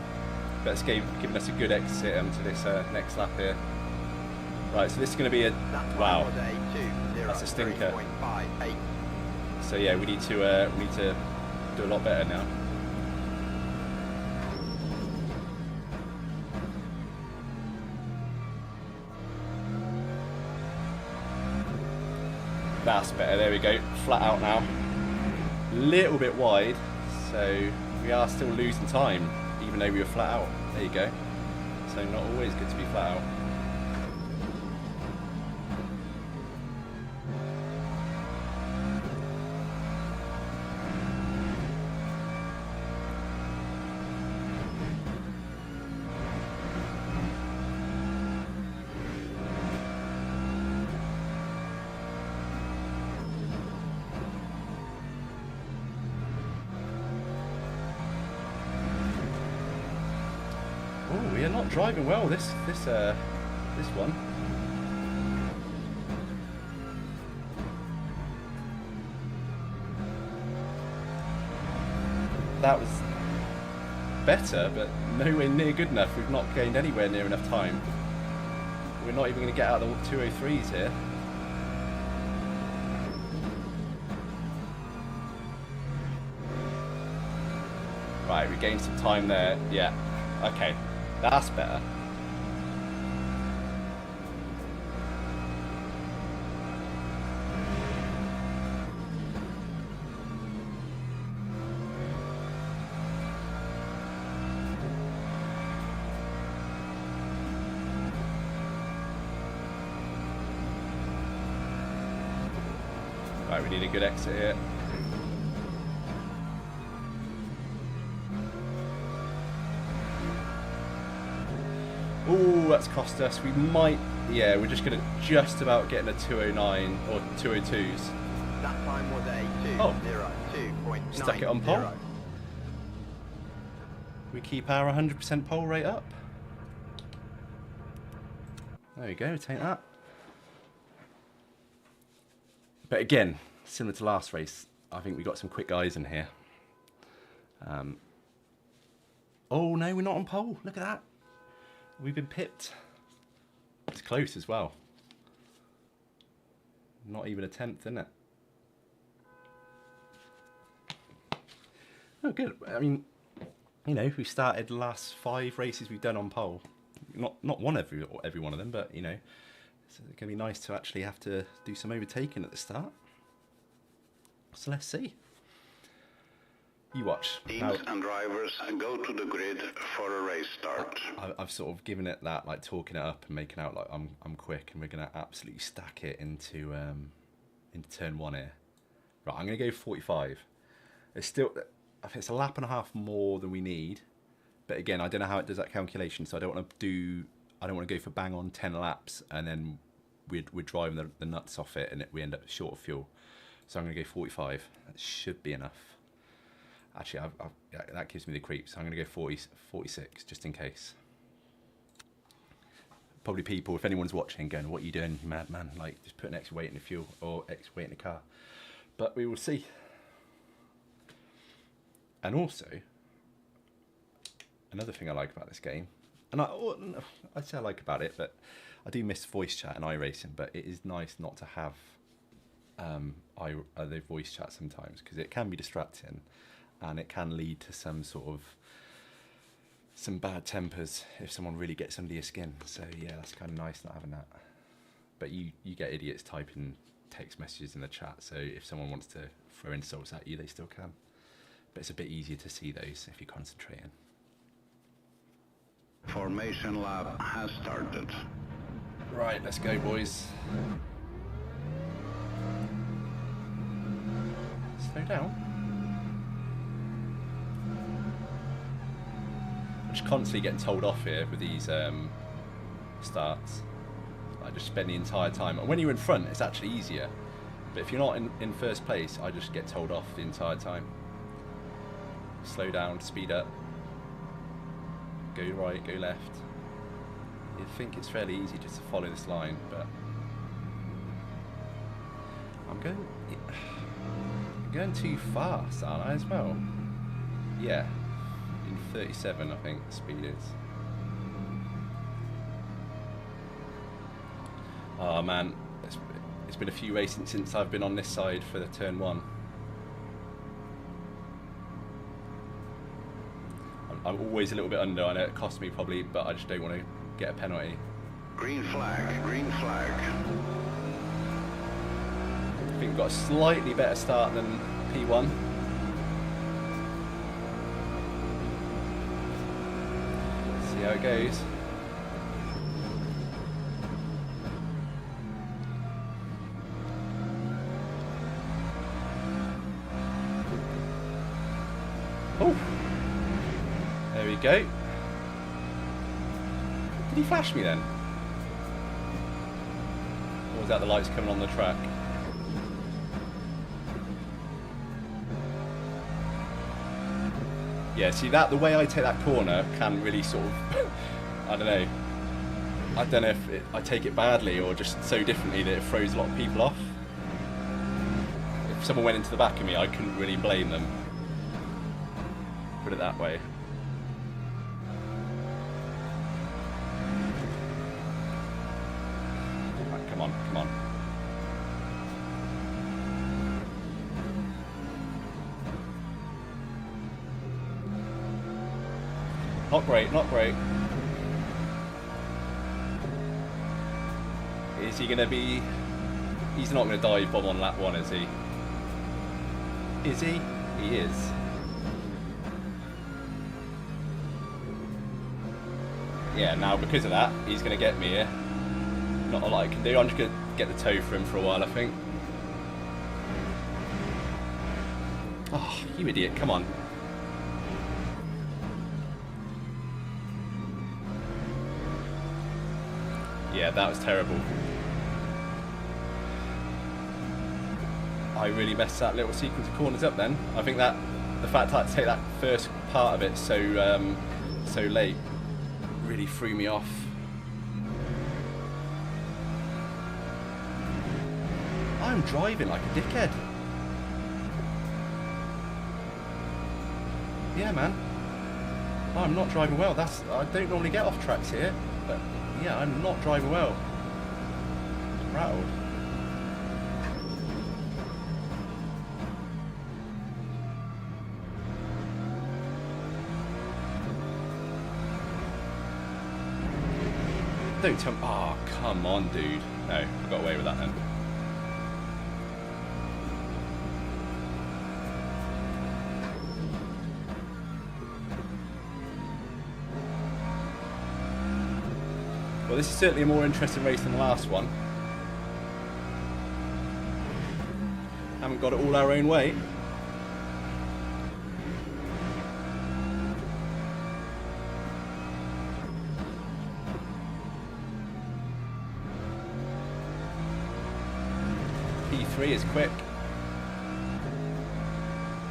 but it's giving us a good exit onto this next lap here. Right, so this is going to be a, wow, that's a stinker. So yeah, we need to do a lot better now. That's better, there we go, flat out now. Little bit wide, so we are still losing time, even though we were flat out. There you go. So not always good to be flat out. Oh, we are not driving well this one. That was better, but nowhere near good enough. We've not gained anywhere near enough time. We're not even going to get out of the 203s here. Right, we gained some time there. Yeah, okay. That's better. Right, we need a good exit here. Ooh, that's cost us. We might, yeah, we're just going to just about get in a 209 or 202s. That time was a 2:02.9. Stuck it on pole. We keep our 100% pole rate up. There we go, take that. But again, similar to last race, I think we got some quick guys in here. Oh no, we're not on pole. Look at that. We've been pipped. It's close as well. Not even a 10th, isn't it? Oh, good. I mean, you know, we started the last 5 races we've done on pole. Not won every one of them, but you know, it's going to be nice to actually have to do some overtaking at the start. So let's see. You watch. Teams and drivers go to the grid for a race start. I've sort of given it that, like talking it up and making out like I'm quick, and we're going to absolutely stack it into turn 1 here. Right, I'm going to go 45. It's still, I think it's a lap and a half more than we need. But again, I don't know how it does that calculation, so I don't want to go for bang on 10 laps and then we're driving the nuts off it and we end up short of fuel. So I'm going to go 45. That should be enough. Actually, that gives me the creeps. So I'm going to go 46 just in case. probably people, if anyone's watching, going, "What are you doing, madman? Like, just put an extra weight in the fuel or extra weight in the car." But we will see. And also, another thing I like about this game, and I'd say I like about it, but I do miss voice chat and iRacing. But it is nice not to have the voice chat sometimes, because it can be distracting, and it can lead to some bad tempers if someone really gets under your skin. So yeah, that's kind of nice not having that. But you get idiots typing text messages in the chat, so if someone wants to throw insults at you, they still can. But it's a bit easier to see those if you're concentrating. Formation lap has started. Right, let's go, boys. Slow down. I'm just constantly getting told off here with these starts. I just spend the entire time. And when you're in front, it's actually easier. But if you're not in first place, I just get told off the entire time. Slow down, speed up. Go right, go left. You'd think it's fairly easy just to follow this line, but I'm going too fast, aren't I, as well? Yeah, in 37 I think the speed is. Oh man, it's been a few races since I've been on this side for the turn 1. I'm always a little bit under. I know it cost me probably, but I just don't want to get a penalty. Green flag, green flag. I think we've got a slightly better start than P1. See how it goes. Oh! There we go. Did he flash me then? Or was that the lights coming on the track? Yeah, see that, the way I take that corner can really sort of, I don't know if I take it badly or just so differently that it throws a lot of people off. If someone went into the back of me, I couldn't really blame them. Put it that way. Right, come on, come on. Not great, not great. Is he going to be... He's not going to dive bomb on lap 1, is he? Is he? He is. Yeah, now because of that, he's going to get me here. Not a lot I can do. I'm just going to get the toe for him for a while, I think. Oh, you idiot. Come on. Yeah, that was terrible. I really messed that little sequence of corners up then. I think that the fact that I had to take that first part of it so late really threw me off. I'm driving like a dickhead. Yeah, man. I'm not driving well. I don't normally get off tracks here, but yeah, I'm not driving well. I'm rattled. Don't tell me. Oh, come on, dude. No, I got away with that then. Well, this is certainly a more interesting race than the last one. Haven't got it all our own way. P3 is quick.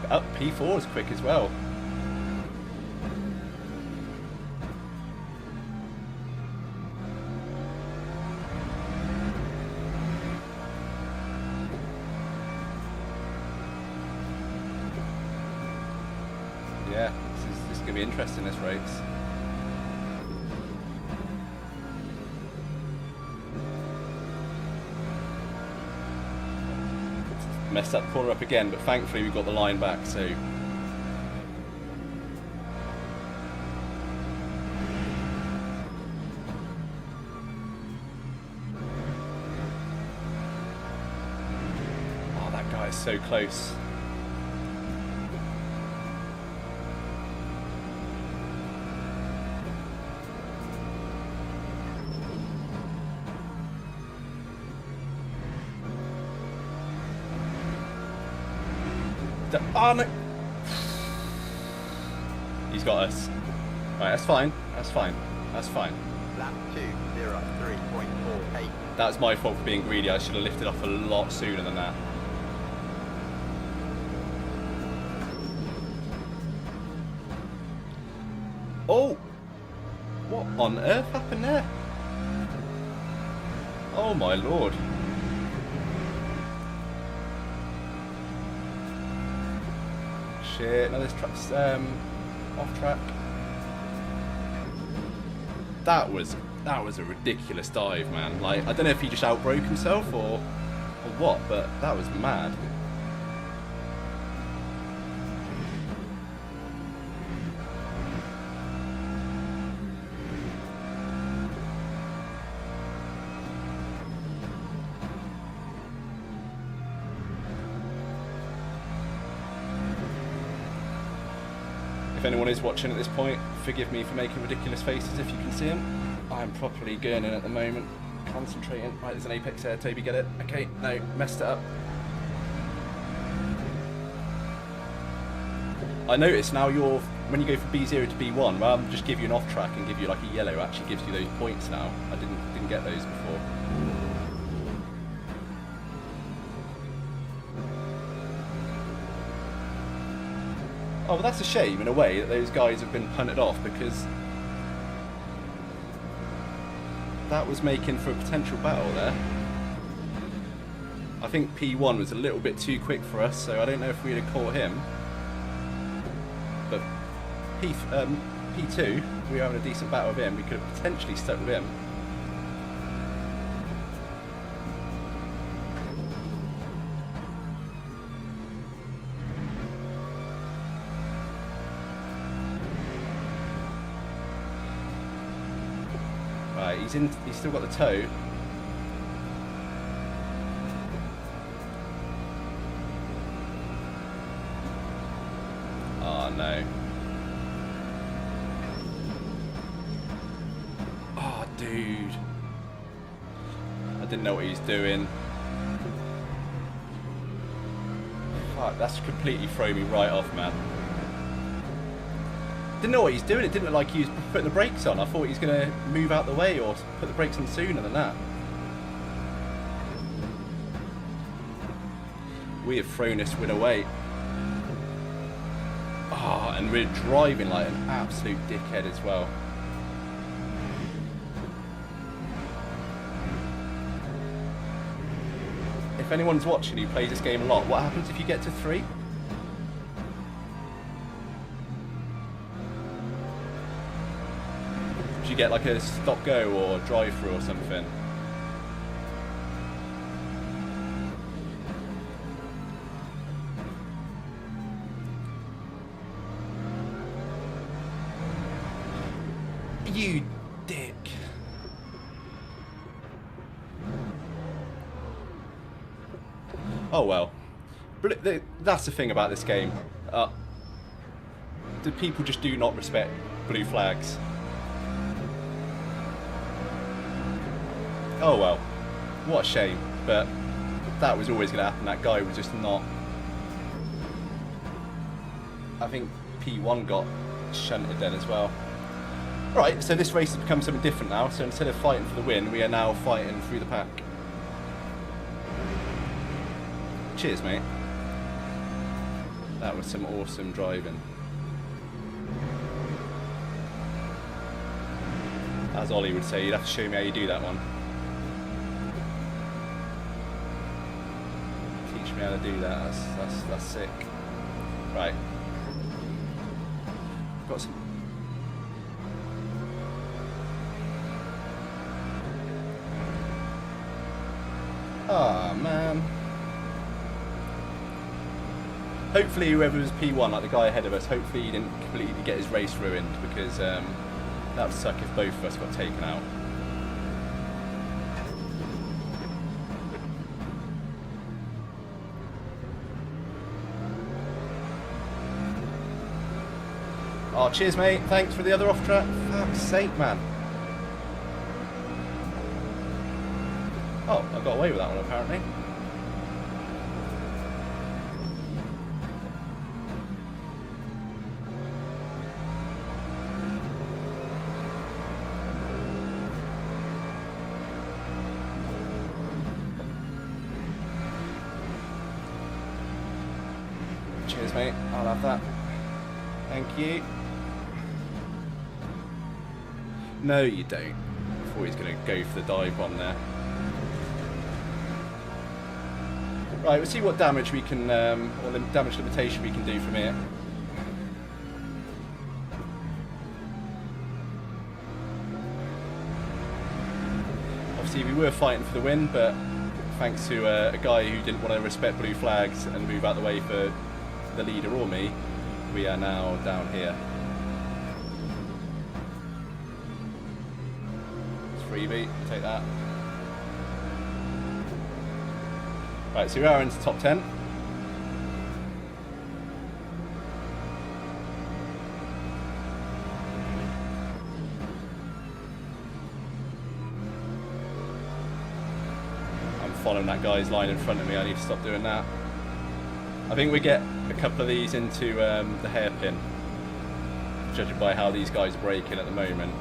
Up, P4 is quick as well. Yeah, this is going to be interesting, this race. Messed that corner up again, but thankfully we got the line back, so... Oh, that guy is so close. Oh no! He's got us. Right, that's fine. That's fine. That's fine. Lap 2:03.48. That's my fault for being greedy. I should have lifted off a lot sooner than that. Oh! What on earth happened there? Oh my lord. Shit, no, this truck's off track. That was a ridiculous dive, man. Like, I don't know if he just outbroke himself or what, but that was mad. If anyone is watching at this point, forgive me for making ridiculous faces if you can see them. I'm properly gurning at the moment, concentrating. Right, there's an apex there, Toby, get it? Okay, no, messed it up. I notice now when you go from B0 to B1, rather than just give you an off track and give you like a yellow, it actually gives you those points now. I didn't get those before. Oh, well, that's a shame in a way that those guys have been punted off, because that was making for a potential battle there. I think P1 was a little bit too quick for us, so I don't know if we'd have caught him. But P2, we were having a decent battle with him. We could have potentially stuck with him. Right, he's still got the toe. Oh no. Oh dude. I didn't know what he was doing. Fuck, that's completely thrown me right off, man. Didn't know what he's doing. It didn't look like he was putting the brakes on. I thought he was going to move out the way or put the brakes on sooner than that. We have thrown this win away. Ah, oh, and we're driving like an absolute dickhead as well. If anyone's watching who plays this game a lot, what happens if you get to 3? You get like a stop go or drive through or something. You dick. Oh well. But that's the thing about this game. The people just do not respect blue flags. Oh well, what a shame, but that was always going to happen. That guy was just not... I think P1 got shunted then as well. Right, so this race has become something different now, so instead of fighting for the win, we are now fighting through the pack. Cheers, mate. That was some awesome driving. As Ollie would say, you'd have to show me how you do that one. Teach me how to do that. That's sick. Right. got some. Ah, man. Hopefully whoever was P1, like the guy ahead of us, hopefully he didn't completely get his race ruined, because that would suck if both of us got taken out. Oh, cheers, mate. Thanks for the other off track. Fuck's sake, man. Oh, I got away with that one, apparently. Cheers, mate. I'll have that. Thank you. No, you don't. I thought he was going to go for the dive bomb there. Right, we'll see what damage we can, or damage limitation we can do from here. Obviously, we were fighting for the win, but thanks to a guy who didn't want to respect blue flags and move out the way for the leader or me, we are now down here. It's freebie, take that. Right, so we are into top 10. I'm following that guy's line in front of me, I need to stop doing that. I think we get a couple of these into the hairpin, judging by how these guys are braking at the moment.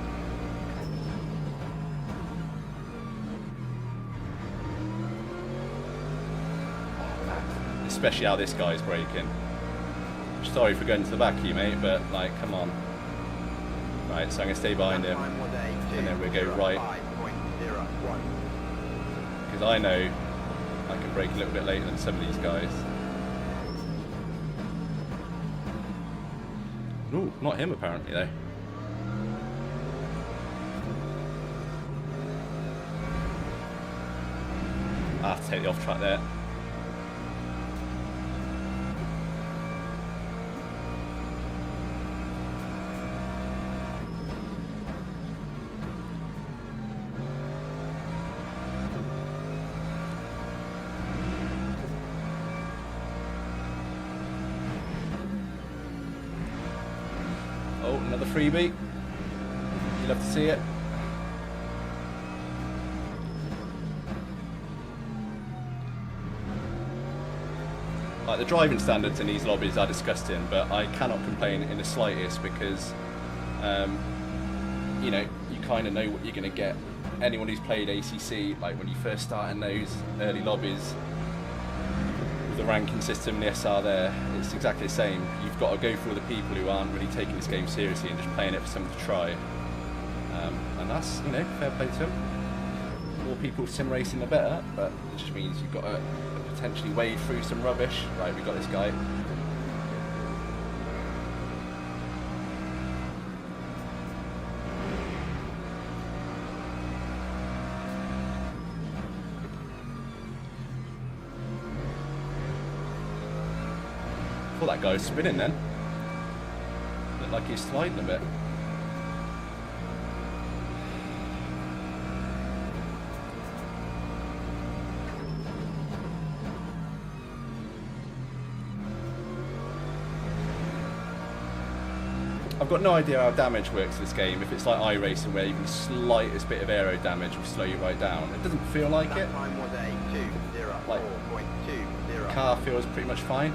Especially how this guy's braking. Sorry for going to the back of you, mate, but like, come on. Right, so I'm going to stay behind him, and then we'll go right. Because I know I can brake a little bit later than some of these guys. Ooh, not him apparently though. I have to take the off track there. Oh, another freebie. You'd love to see it. Like, the driving standards in these lobbies are disgusting, but I cannot complain in the slightest because, you know, you kind of know what you're going to get. Anyone who's played ACC, like when you first start in those early lobbies, with the ranking system and the SR there, it's exactly the same. You've got to go for the people who aren't really taking this game seriously and just playing it for something to try. And that's, you know, fair play to them. The more people sim racing, the better, but it just means you've got to potentially wade through some rubbish. Right, we've got this guy. I thought that guy was spinning then. Looked like he's sliding a bit. I've got no idea how damage works in this game. If it's like iRacing where even the slightest bit of aero damage will slow you right down. It doesn't feel like it. Like, the car feels pretty much fine.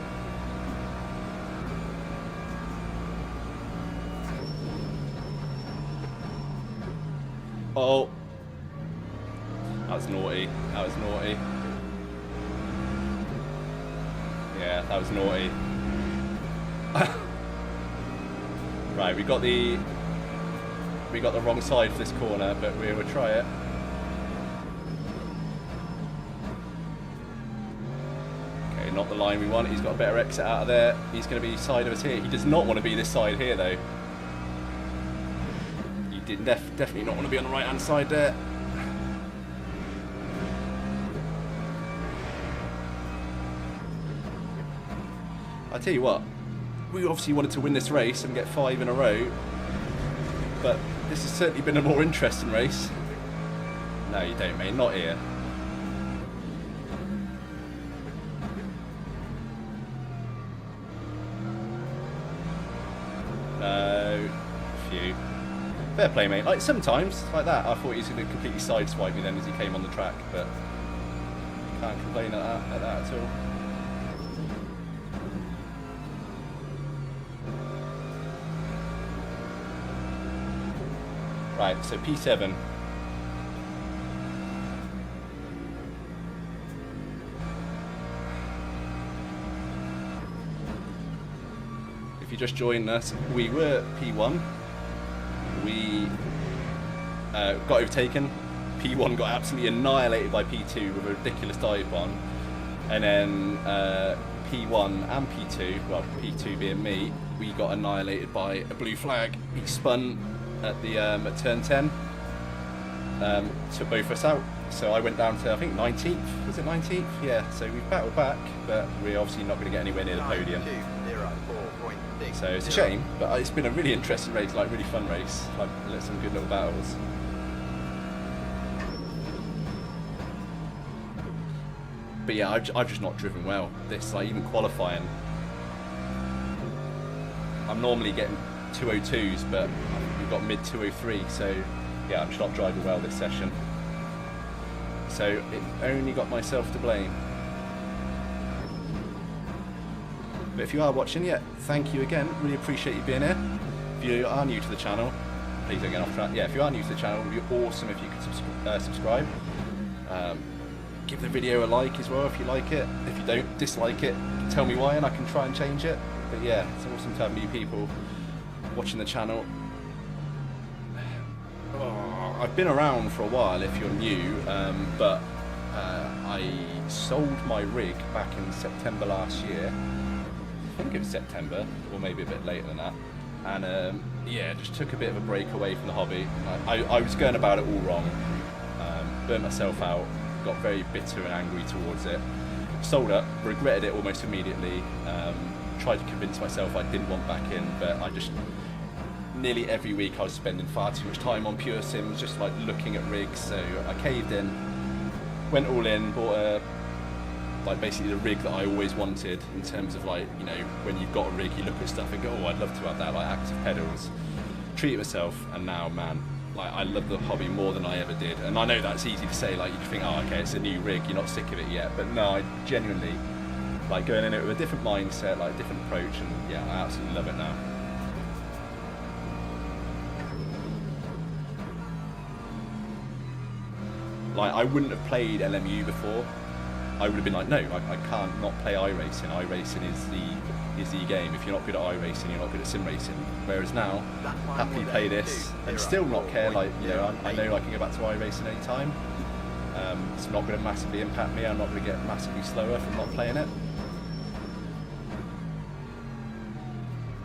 Oh, that was naughty. That was naughty. Yeah, that was naughty. Right, we got the wrong side for this corner, but we will try it. Okay, not the line we want. He's got a better exit out of there. He's going to be side of us here. He does not want to be this side here, though. did definitely not want to be on the right hand side there. I tell you what, we obviously wanted to win this race and get 5 in a row, but this has certainly been a more interesting race. No, you don't, mate. Not here. No. Phew. Fair play, mate. Like, sometimes, like that, I thought he was going to completely sideswipe me then as he came on the track, but can't complain at that at all. Right, so P7. If you just joined us, we were P1. We got overtaken. P1 got absolutely annihilated by P2 with a ridiculous dive bomb. And then P1 and P2, well, P2 being me, we got annihilated by a blue flag. He spun at the at turn 10, took both of us out. So I went down to, I think, 19th. Was it 19th? Yeah, so we've battled back, but we're obviously not going to get anywhere near the podium. So it's a shame, but it's been a really interesting race, like really fun race. Like some good little battles. But yeah, I've just not driven well. This, like, even qualifying, I'm normally getting 202s, but we've got mid 203, so yeah, I'm just not driving well this session. So it only got myself to blame. But if you are watching, yeah, thank you again. Really appreciate you being here. If you are new to the channel, please don't get off track. Yeah, if you are new to the channel, it would be awesome if you could subscribe. Give the video a like as well if you like it. If you don't dislike it, tell me why and I can try and change it. But yeah, it's awesome to have new people watching the channel. Oh, I've been around for a while if you're new, but I sold my rig back in September last year. I think it was September, or maybe a bit later than that. And yeah, just took a bit of a break away from the hobby. I was going about it all wrong. Burnt myself out, got very bitter and angry towards it. Sold up, regretted it almost immediately. Tried to convince myself I didn't want back in, but I just, nearly every week I was spending far too much time on Pure Sims, just like looking at rigs. So I caved in, went all in, bought like basically the rig that I always wanted, in terms of, like, you know, when you've got a rig, you look at stuff and go, oh, I'd love to have that, like active pedals. Treated myself, and now, man, like, I love the hobby more than I ever did. And I know that's easy to say, like, you think, oh, okay, it's a new rig, you're not sick of it yet. But no, I genuinely, like, going in it with a different mindset, like a different approach, and yeah, I absolutely love it now. Like, I wouldn't have played LMU before. I would have been like, no, I can't not play iRacing. iRacing is the game. If you're not good at iRacing, you're not good at sim racing. Whereas now, happily play this and still not care. Like, you know, I know I can go back to iRacing any time. It's not going to massively impact me. I'm not going to get massively slower from not playing it.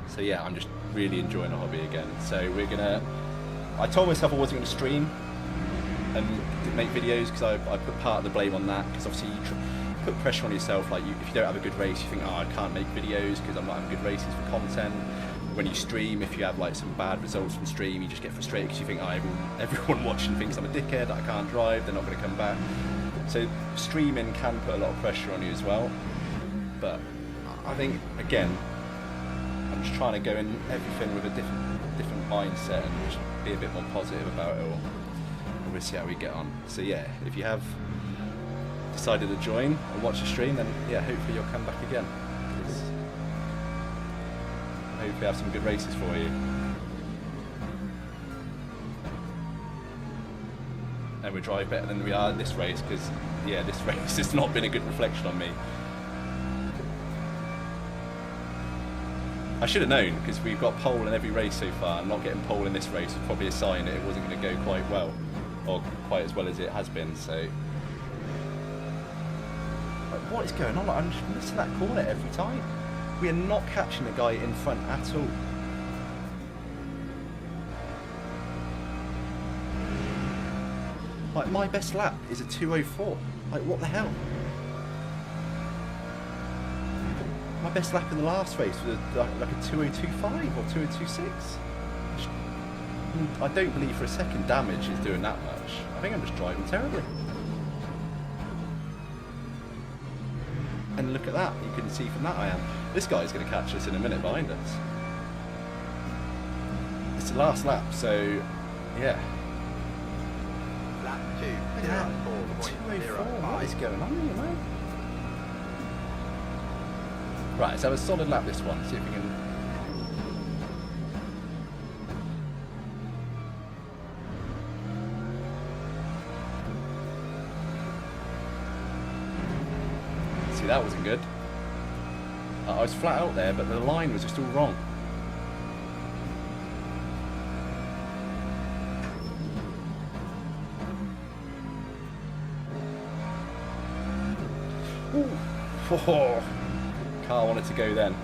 So yeah, I'm just really enjoying the hobby again. So we're gonna. I told myself I wasn't going to stream and make videos, because I put part of the blame on that, because obviously you put pressure on yourself. Like, if you don't have a good race, you think, oh, I can't make videos because I'm not having good races for content. When you stream, if you have like some bad results from stream, you just get frustrated because you think, oh, everyone watching thinks I'm a dickhead, I can't drive, they're not going to come back. So streaming can put a lot of pressure on you as well. But I think, again, I'm just trying to go in everything with a different mindset and just be a bit more positive about it all. We'll see how we get on. So yeah, if you have decided to join and watch the stream, then yeah, hopefully you'll come back again. Hopefully I have some good races for you. And we drive better than we are in this race, because yeah, this race has not been a good reflection on me. I should have known, because we've got pole in every race so far, and not getting pole in this race was probably a sign that it wasn't going to go quite well, or quite as well as it has been. So, like, what is going on? Like, I'm just missing that corner every time. We are not catching the guy in front at all. Like, my best lap is a 2:04. Like, what the hell? My best lap in the last race was like a 2:025 or 2:026. I don't believe for a second damage is doing that much. I think I'm just driving terribly. And look at that, you can see from that I am. This guy's going to catch us in a minute behind us. It's the last lap, so yeah. Lap 2, Look at that, 2:04. What is going on here, man? Right, let's have a solid lap this one, see if we can... See, that wasn't good. I was flat out there, but the line was just all wrong. Ooh. Oh. Car wanted to go then.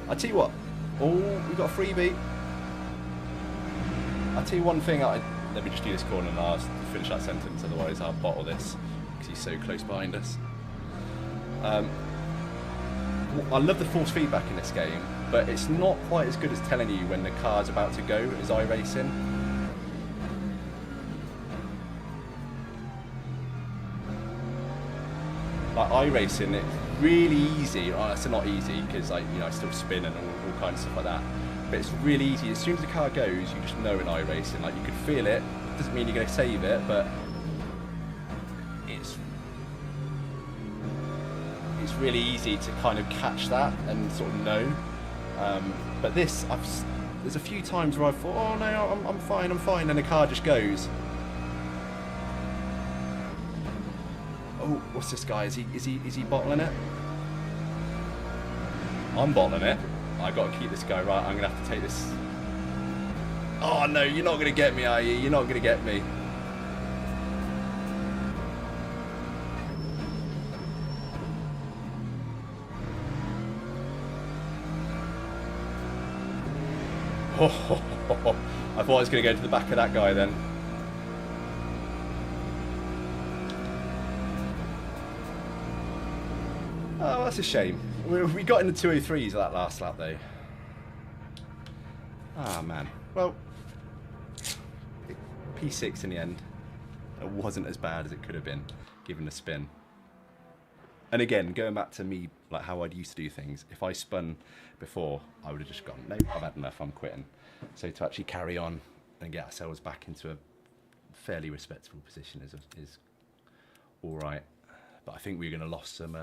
I tell you what. Oh, we got a freebie. I tell you one thing. Let me just do this corner and I'll finish that sentence. Otherwise, I'll bottle this because he's so close behind us. I love the force feedback in this game, but it's not quite as good as telling you when the car's about to go as iRacing. Like iRacing, it's really easy. Oh, it's not easy because I still spin and all kinds of stuff like that. But it's really easy. As soon as the car goes, you just know in iRacing. Like you can feel it. Doesn't mean you're going to save it, but it's really easy to kind of catch that and sort of know. But this, there's a few times where I thought, oh no, I'm fine, and the car just goes. Oh, what's this guy? Is he bottling it? I'm bottling it. I've got to keep this guy right. I'm gonna have to take this. Oh no, you're not gonna get me, are you? You're not gonna get me. Oh, I thought I was going to go to the back of that guy then. Oh, that's a shame. We got in the 203s that last lap though. Ah, man. Well, P6 in the end. It wasn't as bad as it could have been, given the spin. And again, going back to me, like how I'd used to do things, if I spun before, I would have just gone, no, I've had enough, I'm quitting. So to actually carry on and get ourselves back into a fairly respectable position is all right. But I think we're going to lost some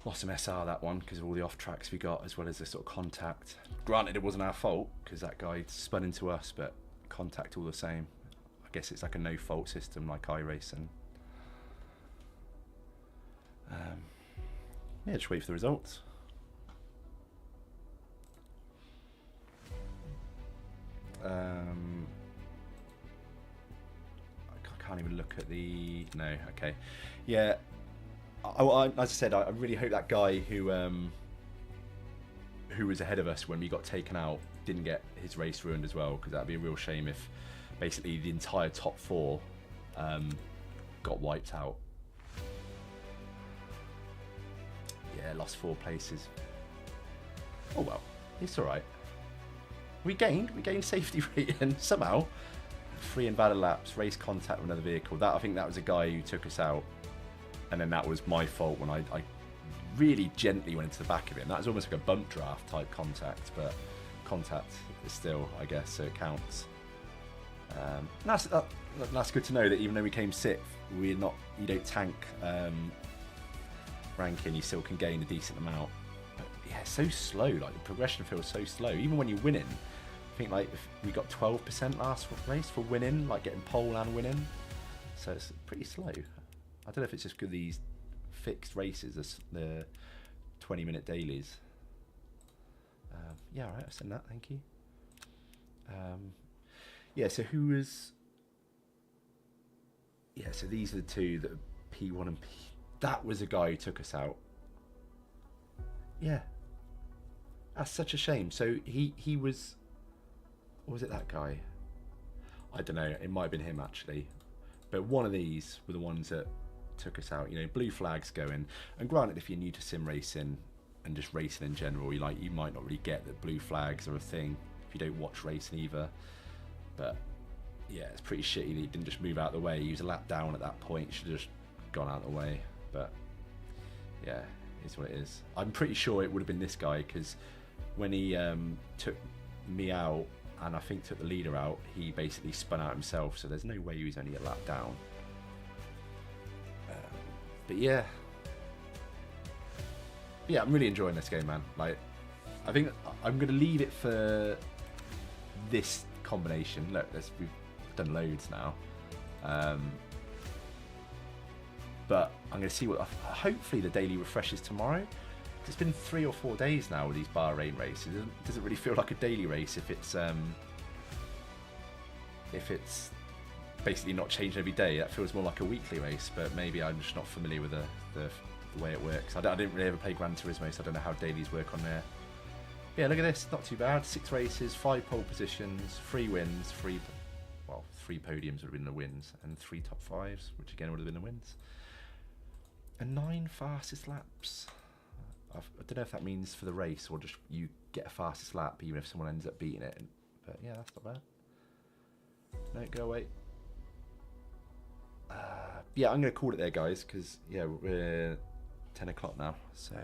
SR that one because of all the off tracks we got, as well as the sort of contact. Granted, it wasn't our fault because that guy spun into us, but contact all the same. I guess it's like a no fault system like iRacing. Yeah, just wait for the results. I can't even look at the... No, okay. Yeah, as I said, I really hope that guy who was ahead of us when we got taken out didn't get his race ruined as well, because that'd be a real shame if basically the entire top four got wiped out. Yeah, lost 4 places. Oh well, it's alright. We gained safety rating somehow. 3 invalid laps, race contact with another vehicle. I think that was a guy who took us out. And then that was my fault when I really gently went into the back of him. That was almost like a bump draft type contact, but contact is still, I guess, so it counts. That's good to know that even though we came 6th, you don't tank ranking, you still can gain a decent amount. But yeah, it's so slow. Like the progression feels so slow. Even when you're winning, I think like if we got 12% last race for winning, like getting pole and winning. So it's pretty slow. I don't know if it's just because these fixed races, the 20-minute dailies. Yeah, all right, I've seen that. Thank you. Yeah, so who was? Yeah, so these are the 2 that are P1 and P. That was a guy who took us out. Yeah. That's such a shame. So he was... Or was it that guy? I don't know, it might have been him actually, but one of these were the ones that took us out. You know, blue flags going, and granted, if you're new to sim racing and just racing in general, you might not really get that blue flags are a thing if you don't watch racing either. But yeah, it's pretty shitty that he didn't just move out of the way. He was a lap down at that point, should have just gone out of the way. But yeah, it's what it is. I'm pretty sure it would have been this guy, because when he took me out and I think took the leader out, he basically spun out himself, so there's no way he was only a lap down. But yeah, I'm really enjoying this game, man. Like, I think I'm going to leave it for this combination. Look, we've done loads now. But I'm going to see what, hopefully the daily refreshes tomorrow. It's been 3 or 4 days now with these Bahrain races. It doesn't really feel like a daily race if it's basically not changing every day. That feels more like a weekly race, but maybe I'm just not familiar with the way it works. I didn't really ever play Gran Turismo, so I don't know how dailies work on there. Yeah, look at this, not too bad. 6 races, 5 pole positions, 3 wins, 3 podiums would have been the wins, and 3 top 5s, which again would have been the wins. And 9 fastest laps. I don't know if that means for the race or just you get a fastest lap even if someone ends up beating it. But yeah, that's not bad. No, go away. Yeah, I'm going to call it there, guys, because yeah, we're 10 o'clock now, so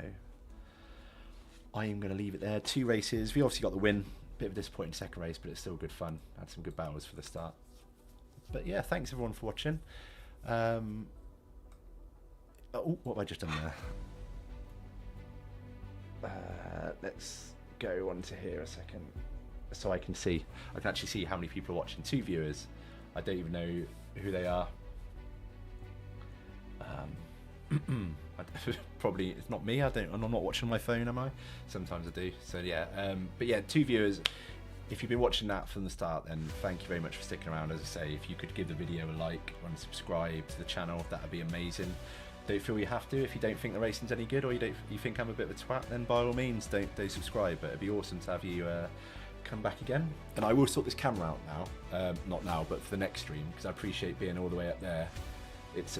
I am going to leave it there. 2 races. We obviously got the win. Bit of a disappointing second race, but it's still good fun. Had some good battles for the start. But yeah, thanks everyone for watching. Oh, what have I just done there? Let's go on to here a second, so I can actually see how many people are watching. 2 viewers. I don't even know who they are. Probably it's not me. I'm not watching my phone, am I? Sometimes I do. So yeah, but yeah, 2 viewers. If you've been watching that from the start, then thank you very much for sticking around. As I say, if you could give the video a like and subscribe to the channel, that would be amazing. Don't feel you have to. If you don't think the racing's any good, or you think I'm a bit of a twat, then by all means don't subscribe. But it'd be awesome to have you come back again. And I will sort this camera out now, not now, but for the next stream, because I appreciate being all the way up there. It's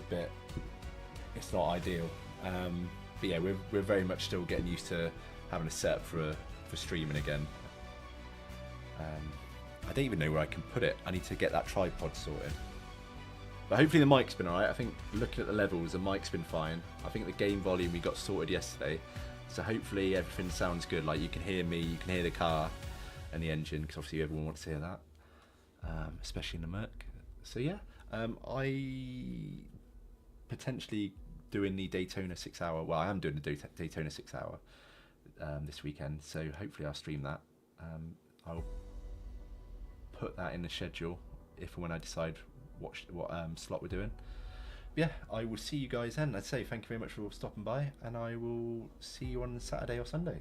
not ideal. But yeah, we're very much still getting used to having a setup for streaming again. I don't even know where I can put it. I need to get that tripod sorted. But hopefully the mic's been alright. I think looking at the levels, the mic's been fine. I think the game volume we got sorted yesterday. So hopefully everything sounds good. Like you can hear me, you can hear the car and the engine, because obviously everyone wants to hear that, especially in the murk. So yeah, I potentially doing the Daytona 6 hour. Well, I am doing the Daytona 6 hour this weekend. So hopefully I'll stream that. I'll put that in the schedule if and when I decide what slot we're doing. But yeah, I will see you guys then. I'd say thank you very much for stopping by, and I will see you on Saturday or Sunday.